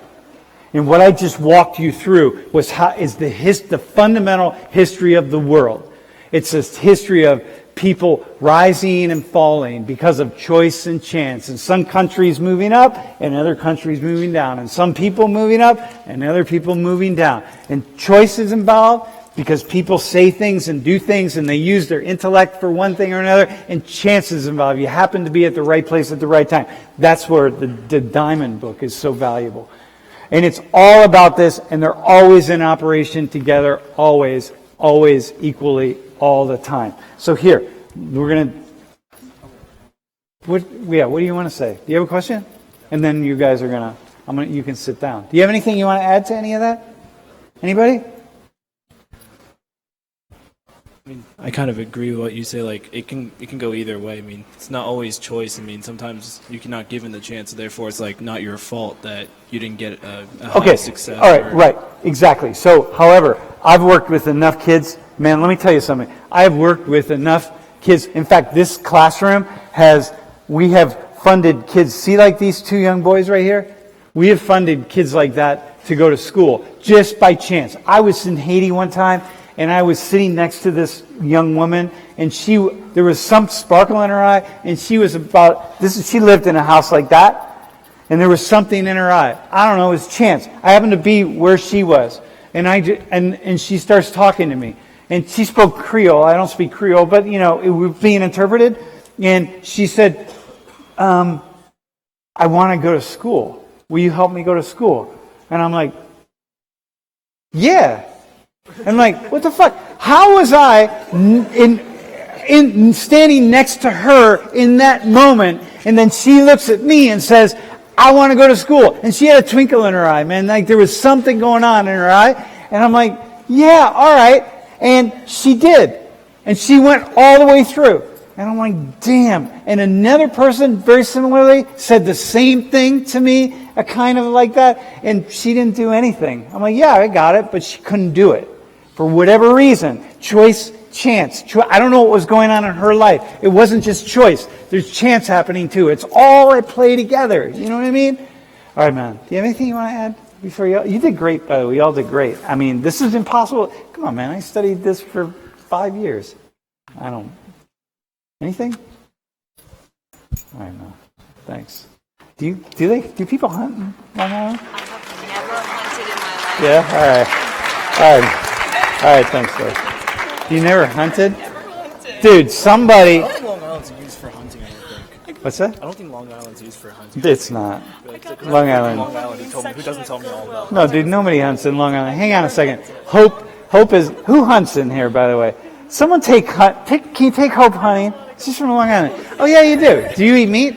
And what I just walked you through is the fundamental history of the world. It's a history of people rising and falling because of choice and chance. And some countries moving up and other countries moving down. And some people moving up and other people moving down. And choice is involved because people say things and do things and they use their intellect for one thing or another. And chance is involved. You happen to be at the right place at the right time. That's where the Diamond book is so valuable. And it's all about this, and they're always in operation together, always equally, all the time. So here, we're going to... What do you want to say? Do you have a question? And then you guys are going to... you can sit down. Do you have anything you want to add to any of that? Anybody? I mean, I kind of agree with what you say. Like, it can go either way. I mean, it's not always choice. I mean, sometimes you cannot given the chance, therefore it's like not your fault that you didn't get a high success. All right, right, exactly. So, however, I've worked with enough kids. Man, let me tell you something. I have worked with enough kids. In fact, this classroom we have funded kids. See, like these two young boys right here? We have funded kids like that to go to school just by chance. I was in Haiti one time, and I was sitting next to this young woman, and there was some sparkle in her eye, and she lived in a house like that, and there was something in her eye. I don't know, it was chance. I happened to be where she was, and she starts talking to me, and she spoke Creole. I don't speak Creole, but it was being interpreted, and she said, I want to go to school. Will you help me go to school? And I'm like, yeah. And like, what the fuck? How was I in standing next to her in that moment? And then she looks at me and says, I want to go to school. And she had a twinkle in her eye, man. Like there was something going on in her eye. And I'm like, yeah, all right. And she did. And she went all the way through. And I'm like, damn. And another person very similarly said the same thing to me, a kind of like that. And she didn't do anything. I'm like, yeah, I got it. But she couldn't do it. For whatever reason, choice, chance. I don't know what was going on in her life. It wasn't just choice. There's chance happening too. It's all at play together. You know what I mean? All right, man. Do you have anything you want to add before you did great, by the way. You all did great. I mean, this is impossible. Come on, man. I studied this for 5 years. Anything? All right, no. Thanks. Do people hunt in Long Island? I have never hunted in my life. Yeah. All right. All right, thanks, guys. You never hunted? Never hunted. Dude, somebody... I don't think Long Island's used for hunting, I don't think. What's that? I don't think Long Island's used for hunting. It's not. Long Long Island. Island, who doesn't tell me all about it? No, dude, nobody hunts in Long Island. Hang on a second. Hope is... Who hunts in here, by the way? Someone can you take Hope hunting? She's from Long Island. Oh, yeah, you do. Do you eat meat?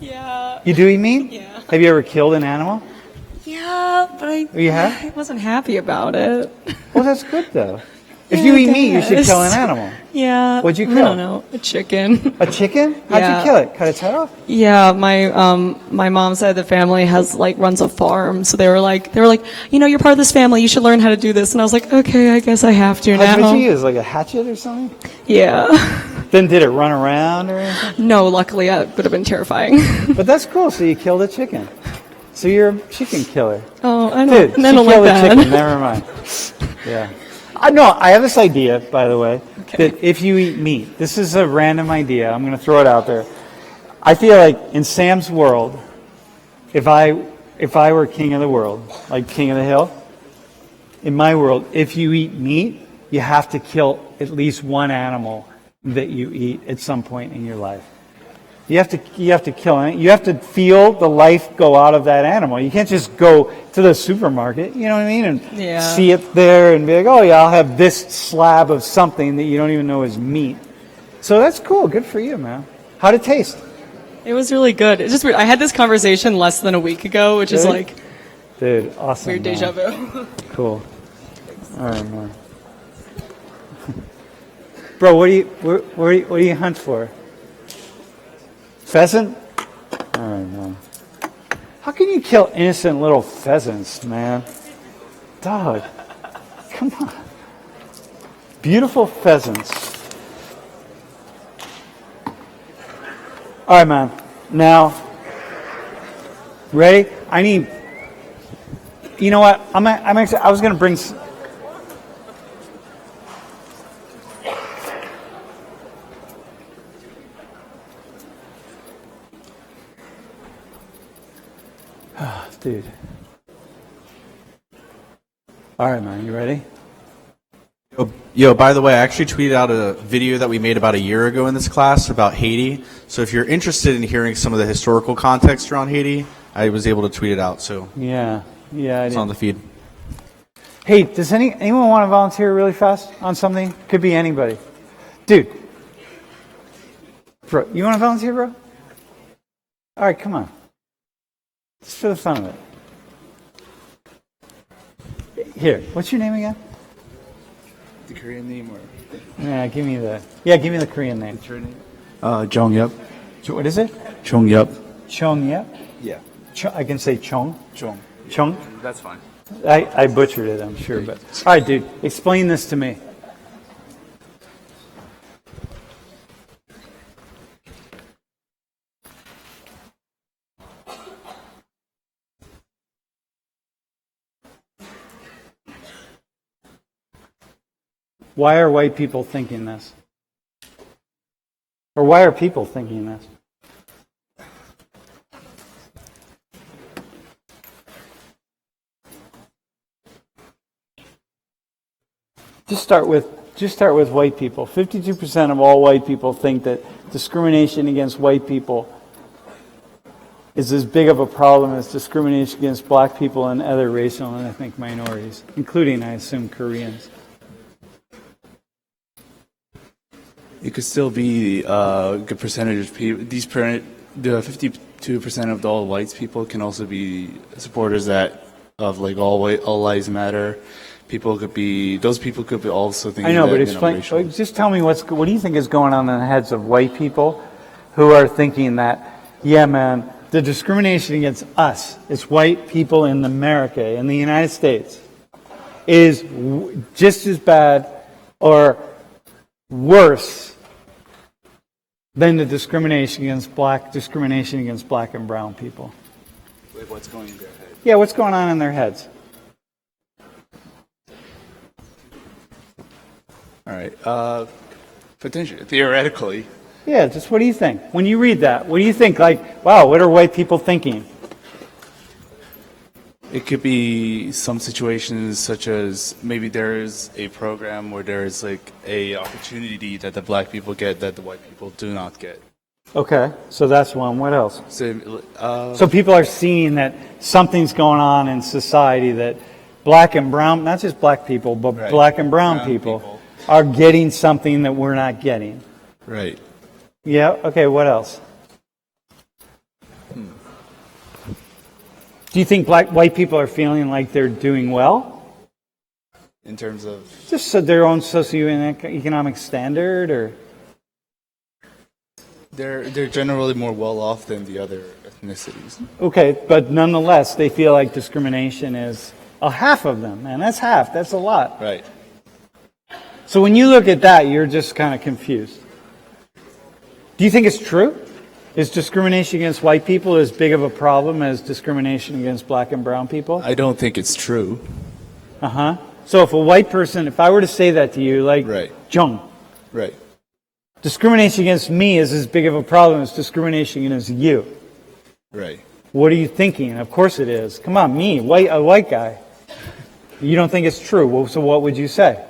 Yeah. You do eat meat? Yeah. Have you ever killed an animal? Yeah, but You have? I wasn't happy about it. Well, that's good, though. If Yeah, you I eat meat, you should guess. kill an animal. Yeah. What'd you I kill? don't know. A chicken. A chicken? How'd Yeah. you kill it? Cut its head off? Yeah, my mom's side of the family runs a farm, so they were like, you're part of this family, you should learn how to do this. And I was like, okay, I guess I have to now. What'd you use? Like a hatchet or something? Yeah. Then did it run around or anything? No, luckily that would have been terrifying. But that's cool. So you killed a chicken. So you're a chicken killer. Oh, I Dude, don't, she I don't killed like a that. chicken. Never mind. Yeah. I have this idea, by the way, that if you eat meat, this is a random idea. I'm going to throw it out there. I feel like in Sam's world, if I were king of the world, like king of the hill, in my world, if you eat meat, you have to kill at least one animal that you eat at some point in your life. You have to kill it. You have to feel the life go out of that animal. You can't just go to the supermarket, you know what I mean, and see it there and be like, oh yeah, I'll have this slab of something that you don't even know is meat. So that's cool. Good for you, man. How'd it taste? It was really good. It's just weird. I had this conversation less than a week ago, which is Really? like Dude, awesome. weird man. deja vu. Cool. All right, man. Bro, what do you hunt for? Pheasant? All right, man. How can you kill innocent little pheasants, man? Dog. Come on. Beautiful pheasants. All right, man. Now, ready? I need. You know what? I'm actually. I was gonna bring. Dude. All right, man. You ready? Yo, by the way, I actually tweeted out a video that we made about a year ago in this class about Haiti. So if you're interested in hearing some of the historical context around Haiti, I was able to tweet it out. So Yeah. I it's did. on the feed. Hey, does anyone want to volunteer really fast on something? Could be anybody. Dude. Bro, you want to volunteer, bro? All right, come on. Just for the fun of it. Here, what's your name again? The Korean name or Yeah, give me the Korean name. Jong Yup. What is it? Jong Yup. Chong, yeah? Yeah. I can say Chong. Jong. Chong? That's fine. I butchered it, I'm sure. But all right, dude, explain this to me. Why are white people thinking this? Or why are people thinking this? Just start with white people. 52% of all white people think that discrimination against white people is as big of a problem as discrimination against black people and other racial and ethnic minorities, including, I assume, Koreans. It could still be a good percentage of people. The 52% of all white people can also be supporters of like all lives matter. Those people could be also thinking. I know, that, but explain. racial. Just tell me what do you think is going on in the heads of white people who are thinking that, yeah, man, the discrimination against us, it's white people in America, in the United States, is just as bad or worse than the discrimination against black and brown people. Like what's going in their head? Yeah, what's going on in their heads? All right. Potentially, theoretically, Yeah, just what do you think? When you read that, what do you think? Like, wow, what are white people thinking? it could be some situations such as maybe there is a program where there is like a opportunity that the black people get that the white people do not get. Okay, so that's one. What else? So, So people are seeing that something's going on in society that black and brown, not just black people, but Right. black and brown Brown people people. are getting something that we're not getting. right. Yeah, okay, what else? Do you think white people are feeling like they're doing well? In terms of Just so their own socioeconomic standard, or? they're generally more well off than the other ethnicities. Okay, but nonetheless, they feel like discrimination is half of them, man. That's half. That's a lot. Right. So when you look at that, you're just kind of confused. Do you think it's true? Is discrimination against white people as big of a problem as discrimination against black and brown people? I don't think it's true. Uh-huh. So if a white person, if I were to say that to you, like, Right. Jung, Right. discrimination against me is as big of a problem as discrimination against you. Right. What are you thinking? Of course it is. Come on, me, a white guy. You don't think it's true. Well, so what would you say?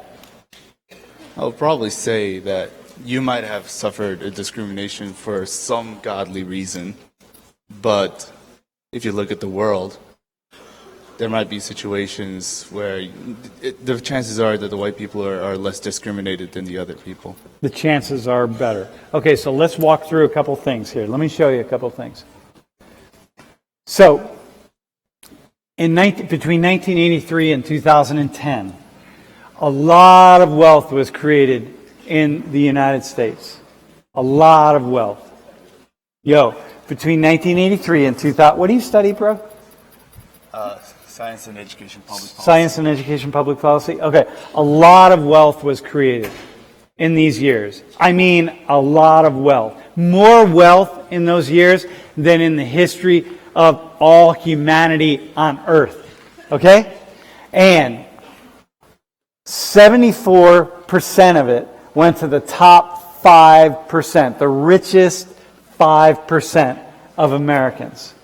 I would probably say that you might have suffered a discrimination for some godly reason, but if you look at the world, there might be situations where the chances are that the white people are less discriminated than the other people. The chances are better. Okay, so let's walk through a couple things here. Let me show you a couple things. So, between 1983 and 2010, a lot of wealth was created in the United States. A lot of wealth. Between 1983 and 2000, what do you study, bro? Science and education, public policy. Science and education, public policy. Okay, a lot of wealth was created in these years. I mean, a lot of wealth. More wealth in those years than in the history of all humanity on earth. Okay? And 74% of it went to the top 5%, the richest 5% of Americans.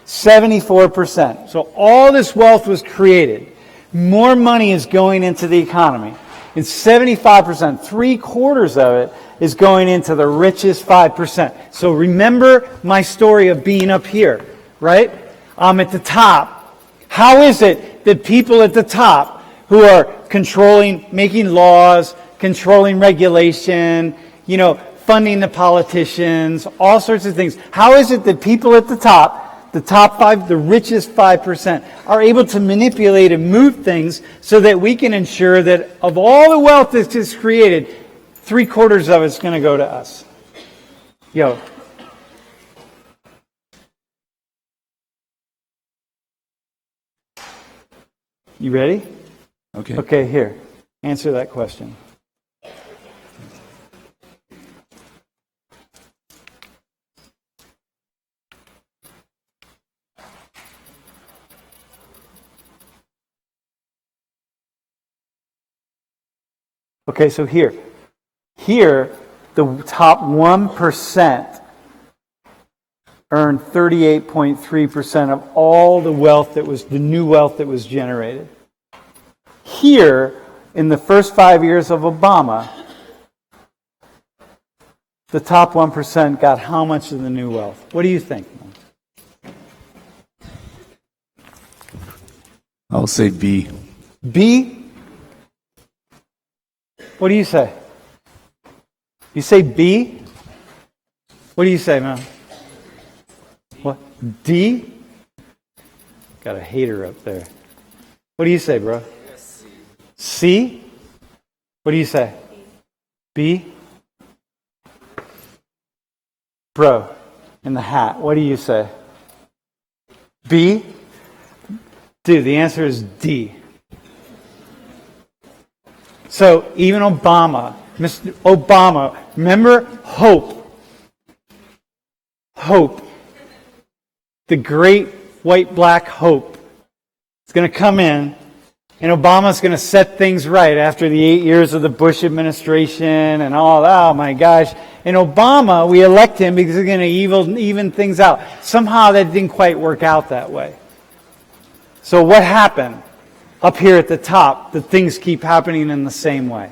74%. So all this wealth was created. More money is going into the economy. And 75%, 3/4 of it, is going into the richest 5%. So remember my story of being up here, right? I'm at the top. How is it that people at the top who are controlling, making laws, controlling regulation, funding the politicians, all sorts of things, how is it that people at the top 5, the richest 5%, are able to manipulate and move things so that we can ensure that of all the wealth that is created, 3/4 of it's going to go to us? You ready? Okay. Okay, here. Answer that question. Okay, so here, the top 1% earned 38.3% of all the wealth the new wealth that was generated. Here, in the first 5 years of Obama, the top 1% got how much of the new wealth? What do you think? I'll say B. B? What do you say? You say B? What do you say, man? What? D? Got a hater up there. What do you say, bro? C? What do you say? B? Bro, in the hat, what do you say? B? Dude, the answer is D. So even Obama, Mr. Obama, remember hope, the great white black hope, is going to come in, and Obama's going to set things right after the 8 years of the Bush administration and all. Oh my gosh! And Obama, we elect him because he's going to even things out. Somehow that didn't quite work out that way. So what happened? Up here at the top, the things keep happening in the same way.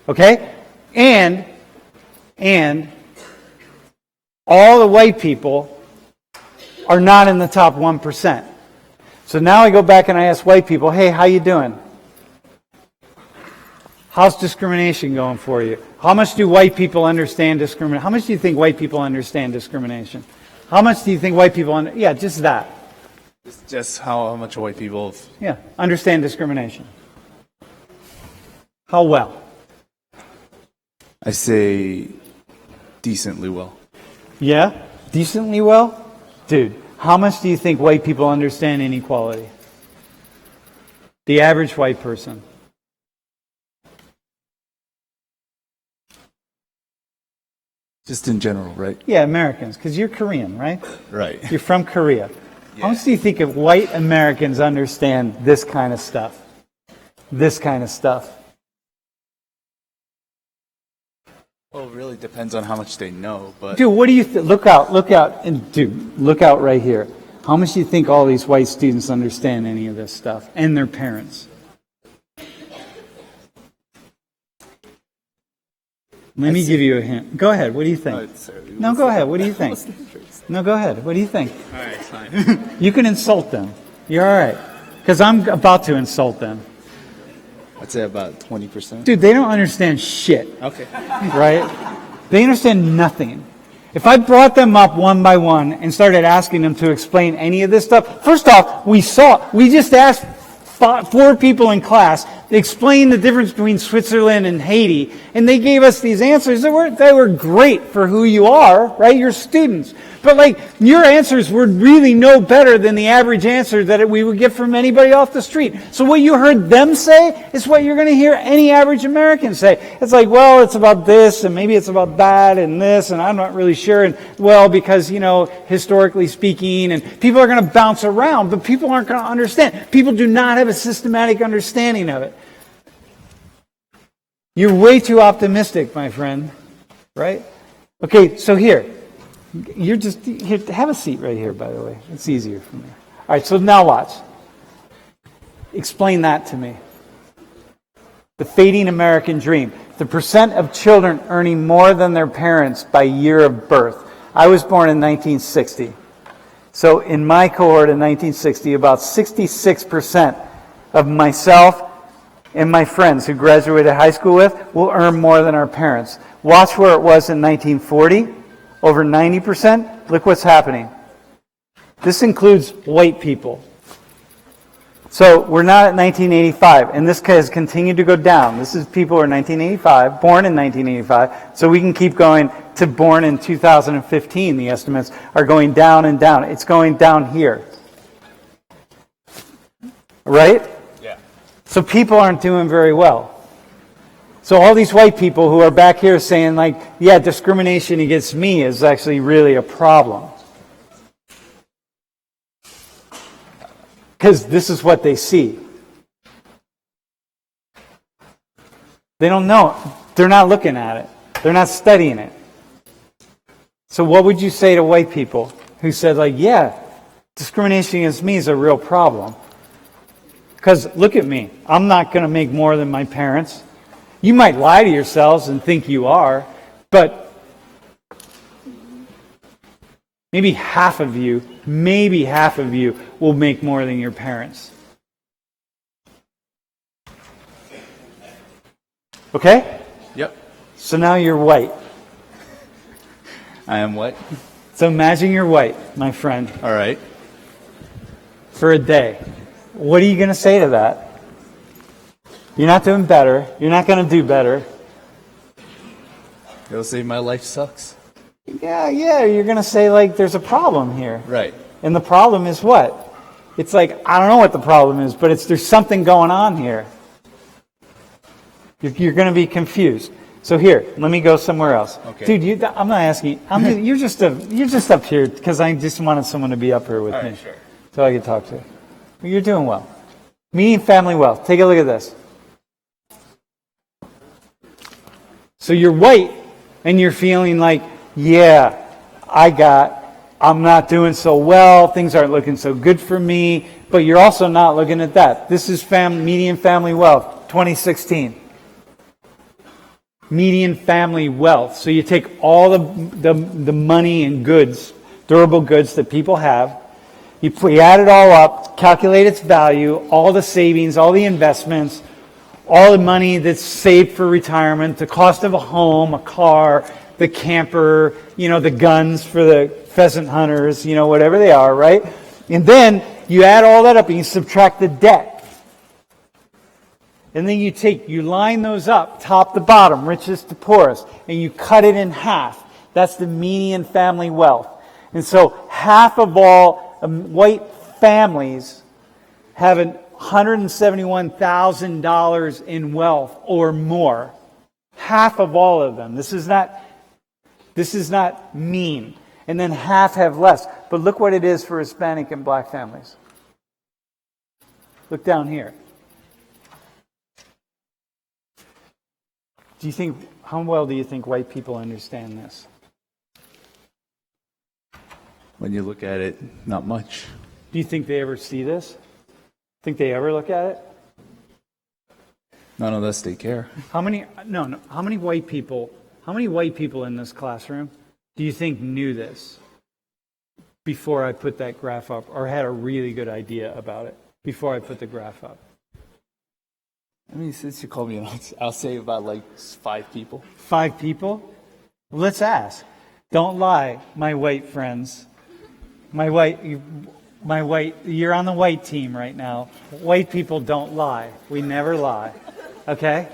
Okay? And all the white people are not in the top 1%. So now I go back and I ask white people, hey, how you doing? How's discrimination going for you? How much do white people understand discrimination? How much do you think white people understand discrimination? How much do you think white people yeah, just that. It's just how much white people understand discrimination. How well? I say decently well. Yeah? Decently well? Dude, how much do you think white people understand inequality? The average white person. Just in general, right? Yeah, Americans, because you're Korean, right? Right. You're from Korea. How much do you think of white Americans understand this kind of stuff? This kind of stuff. Well, it really depends on how much they know, but... Dude, what do you look out, and dude, look out right here. How much do you think all these white students understand any of this stuff? And their parents? Let me give you a hint. Go ahead, what do you think? No, go ahead, what do you think? No, go ahead, what do you think? All right, fine. You can insult them. You're all right. Because I'm about to insult them. I'd say about 20%. Dude, they don't understand shit. Okay. Right? They understand nothing. If I brought them up one by one and started asking them to explain any of this stuff, first off, we just asked four people in class to explain the difference between Switzerland and Haiti, and they gave us these answers that were great for who you are, right? You're students. But like, your answers were really no better than the average answer that we would get from anybody off the street. So what you heard them say is what you're going to hear any average American say. It's like, well, it's about this, and maybe it's about that, and this, and I'm not really sure. And well, because, historically speaking, and people are going to bounce around, but people aren't going to understand. People do not have a systematic understanding of it. You're way too optimistic, my friend. Right? Okay, so here. Here, have a seat right here, by the way. It's easier for me. All right, so now watch. Explain that to me. The fading American dream. The percent of children earning more than their parents by year of birth. I was born in 1960. So in my cohort in 1960, about 66% of myself and my friends who graduated high school with will earn more than our parents. Watch where it was in 1940. Over 90%, look what's happening. This includes white people. So we're not at 1985, and this has continued to go down. This is people who are 1985, born in 1985, so we can keep going to born in 2015. The estimates are going down and down. It's going down here. Right? Yeah. So people aren't doing very well. So all these white people who are back here saying like, yeah, discrimination against me is actually really a problem. Because this is what they see. They don't know. They're not looking at it. They're not studying it. So what would you say to white people who said like, yeah, discrimination against me is a real problem? Because look at me. I'm not going to make more than my parents. You might lie to yourselves and think you are, but maybe half of you will make more than your parents. Okay? Yep. So now you're white. I am white. So imagine you're white, my friend, All right. for a day. What are you going to say to that? You're not doing better. You're not going to do better. It'll say my life sucks. Yeah, you're going to say, like, there's a problem here. Right. And the problem is what? It's like, I don't know what the problem is, but there's something going on here. You're going to be confused. So here, let me go somewhere else. Okay. Dude, I'm not asking you. You're just up here because I just wanted someone to be up here with All me. right, sure. So I could talk to you. But you're doing well. Median family wealth. Take a look at this. So you're white, and you're feeling like, yeah, I'm not doing so well, things aren't looking so good for me, but you're also not looking at that. This is median family wealth, 2016. Median family wealth. So you take all the money and goods, durable goods that people have, you add it all up, calculate its value, all the savings, all the investments, all the money that's saved for retirement, the cost of a home, a car, the camper, the guns for the pheasant hunters, whatever they are, right? And then you add all that up and you subtract the debt. And then you line those up, top to bottom, richest to poorest, and you cut it in half. That's the median family wealth. And so half of all white families have $171,000 in wealth or more. Half of all of them. This is not mean. And then half have less. But look what it is for Hispanic and black families. Look down here. How well do you think white people understand this? When you look at it, not much. Do you think they ever see this? Think they ever look at it? Not unless they care. How many white people in this classroom do you think knew this before I put that graph up or had a really good idea about it? before I put the graph up? I mean, since you called me, I'll say about like 5 people. 5 people? Let's ask. Don't lie, my white friends. You're on the white team right now. White people don't lie. We never lie. Okay?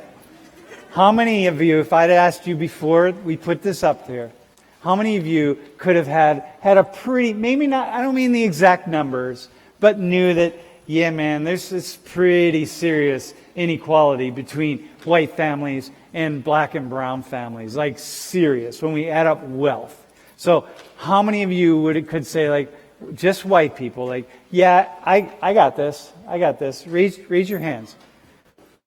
How many of you, if I'd asked you before we put this up there, how many of you could have had a pretty, maybe not, I don't mean the exact numbers, but knew that, yeah, man, there's this pretty serious inequality between white families and black and brown families, like serious, when we add up wealth. So how many of you could say, like, just white people, like, yeah, I got this. Raise your hands.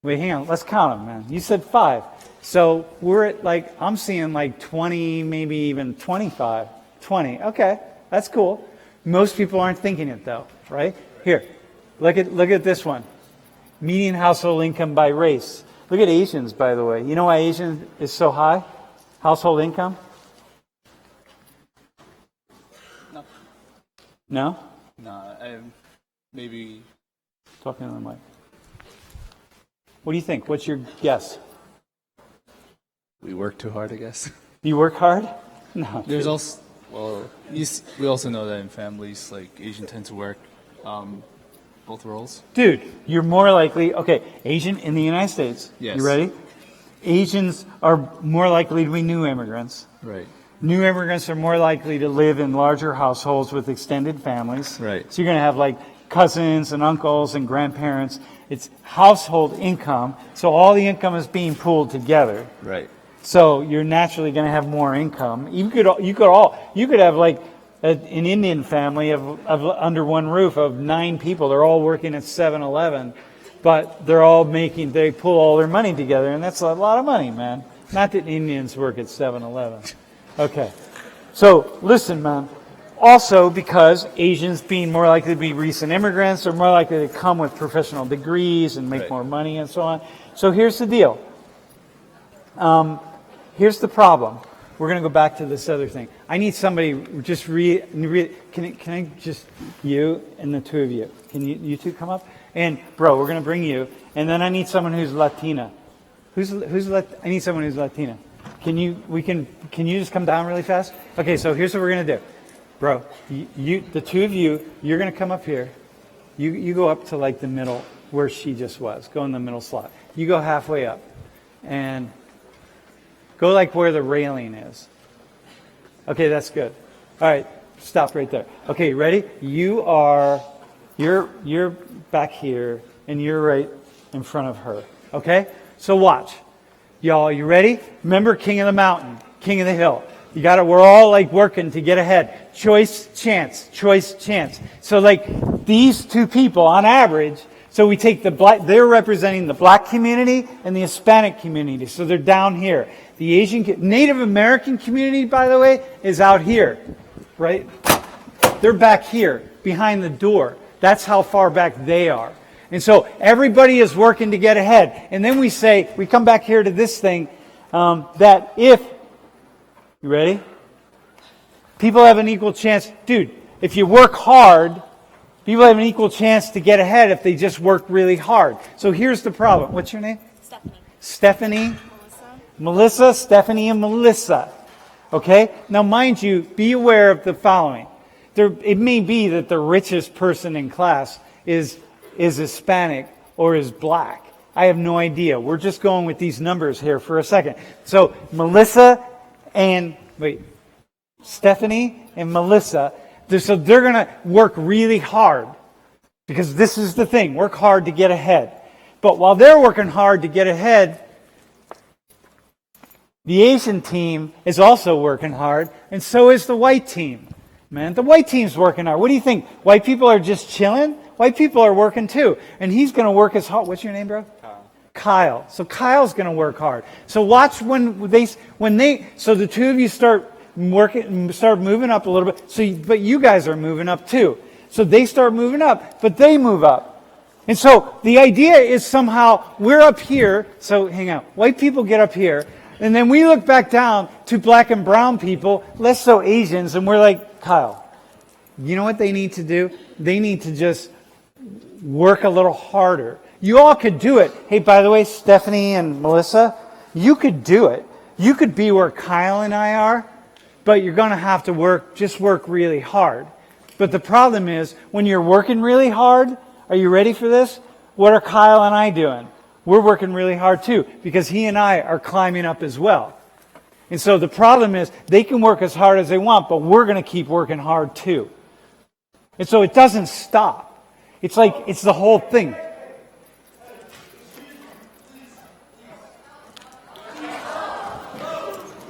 Wait, hang on, let's count them, man. You said 5. So we're at, like, I'm seeing like 20, maybe even 25. 20, okay, that's cool. Most people aren't thinking it though, right? Here, look at this one. Median household income by race. Look at Asians, by the way. You know why Asian is so high? Household income? No? Nah, maybe. Talking to the mic. What do you think? What's your guess? We work too hard, I guess. Do you work hard? No. There's also, well, we also know that in families, like Asian tend to work both roles. Dude, you're more likely, okay, Asian in the United States. Yes. You ready? Asians are more likely to be new immigrants. Right. New immigrants are more likely to live in larger households with extended families. Right. So you're going to have like cousins and uncles and grandparents. It's household income. So all the income is being pooled together. Right. So you're naturally going to have more income. You could have like an Indian family of under one roof of 9 people. They're all working at 7-Eleven, but they pull all their money together, and that's a lot of money, man. Not that Indians work at 7-Eleven. Okay. So listen, man. Also, because Asians being more likely to be recent immigrants are more likely to come with professional degrees and make more money and so on. So here's the deal. Here's the problem. We're going to go back to this other thing. I need somebody just can I just, you and the two of you. Can you two come up? And bro, we're going to bring you. And then I need someone who's Latina. I need someone who's Latina. Can you just come down really fast? Okay, so here's what we're going to do. Bro, the two of you, you're going to come up here. You go up to like the middle where she just was. Go in the middle slot. You go halfway up. And go like where the railing is. Okay, that's good. All right, stop right there. Okay, ready? You're back here, and you're right in front of her. Okay? So watch. Y'all, you ready? Remember king of the mountain, king of the hill. We're all like working to get ahead. Choice, chance. So like these two people on average, so we take they're representing the black community and the Hispanic community. So they're down here. The Native American community, by the way, is out here, right? They're back here, behind the door. That's how far back they are. And so everybody is working to get ahead. And then we come back here to this thing, that if, you ready? People have an equal chance. Dude, if you work hard, people have an equal chance to get ahead if they just work really hard. So here's the problem. What's your name? Stephanie. Melissa, Stephanie, and Melissa. Okay? Now, mind you, be aware of the following. It may be that the richest person in class is Hispanic or is black. I have no idea. We're just going with these numbers here for a second. So, Stephanie and Melissa, so they're going to work really hard. Because this is the thing. Work hard to get ahead. But while they're working hard to get ahead, the Asian team is also working hard, and so is the white team. Man, the white team's working hard. What do you think? White people are just chilling? White people are working too. And he's going to work as hard. What's your name, bro? Kyle. So Kyle's going to work hard. So watch so the two of you start moving up a little bit. But you guys are moving up too. So they start moving up, but they move up. And so the idea is somehow we're up here. So hang on. White people get up here. And then we look back down to black and brown people, less so Asians, and we're like, Kyle, you know what they need to do? They need to just work a little harder. You all could do it. Hey, by the way, Stephanie and Melissa, you could do it. You could be where Kyle and I are, but you're going to have to work really hard. But the problem is, when you're working really hard, are you ready for this? What are Kyle and I doing? We're working really hard too, because he and I are climbing up as well. And so the problem is, they can work as hard as they want, but we're going to keep working hard too. And so it doesn't stop. It's like, it's the whole thing.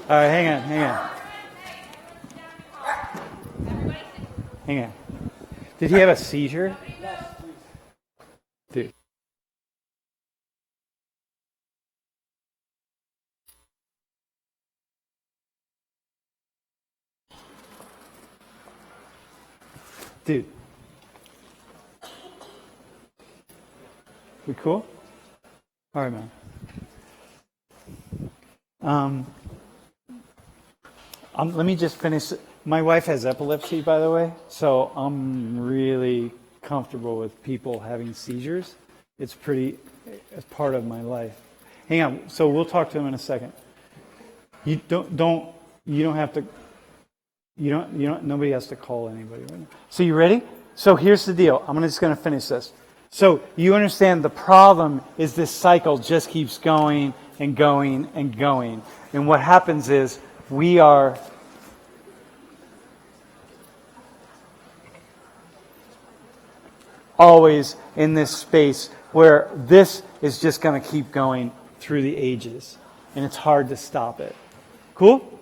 All right, hang on. Hang on. Did he have a seizure? Dude. Dude. We cool? All right, man. Let me just finish. My wife has epilepsy, by the way, so I'm really comfortable with people having seizures. It's part of my life. Hang on. So we'll talk to him in a second. Nobody has to call anybody right now. So you ready? So here's the deal. I'm just going to finish this. So you understand the problem is this cycle just keeps going and going and going. And what happens is we are always in this space where this is just going to keep going through the ages. And it's hard to stop it. Cool?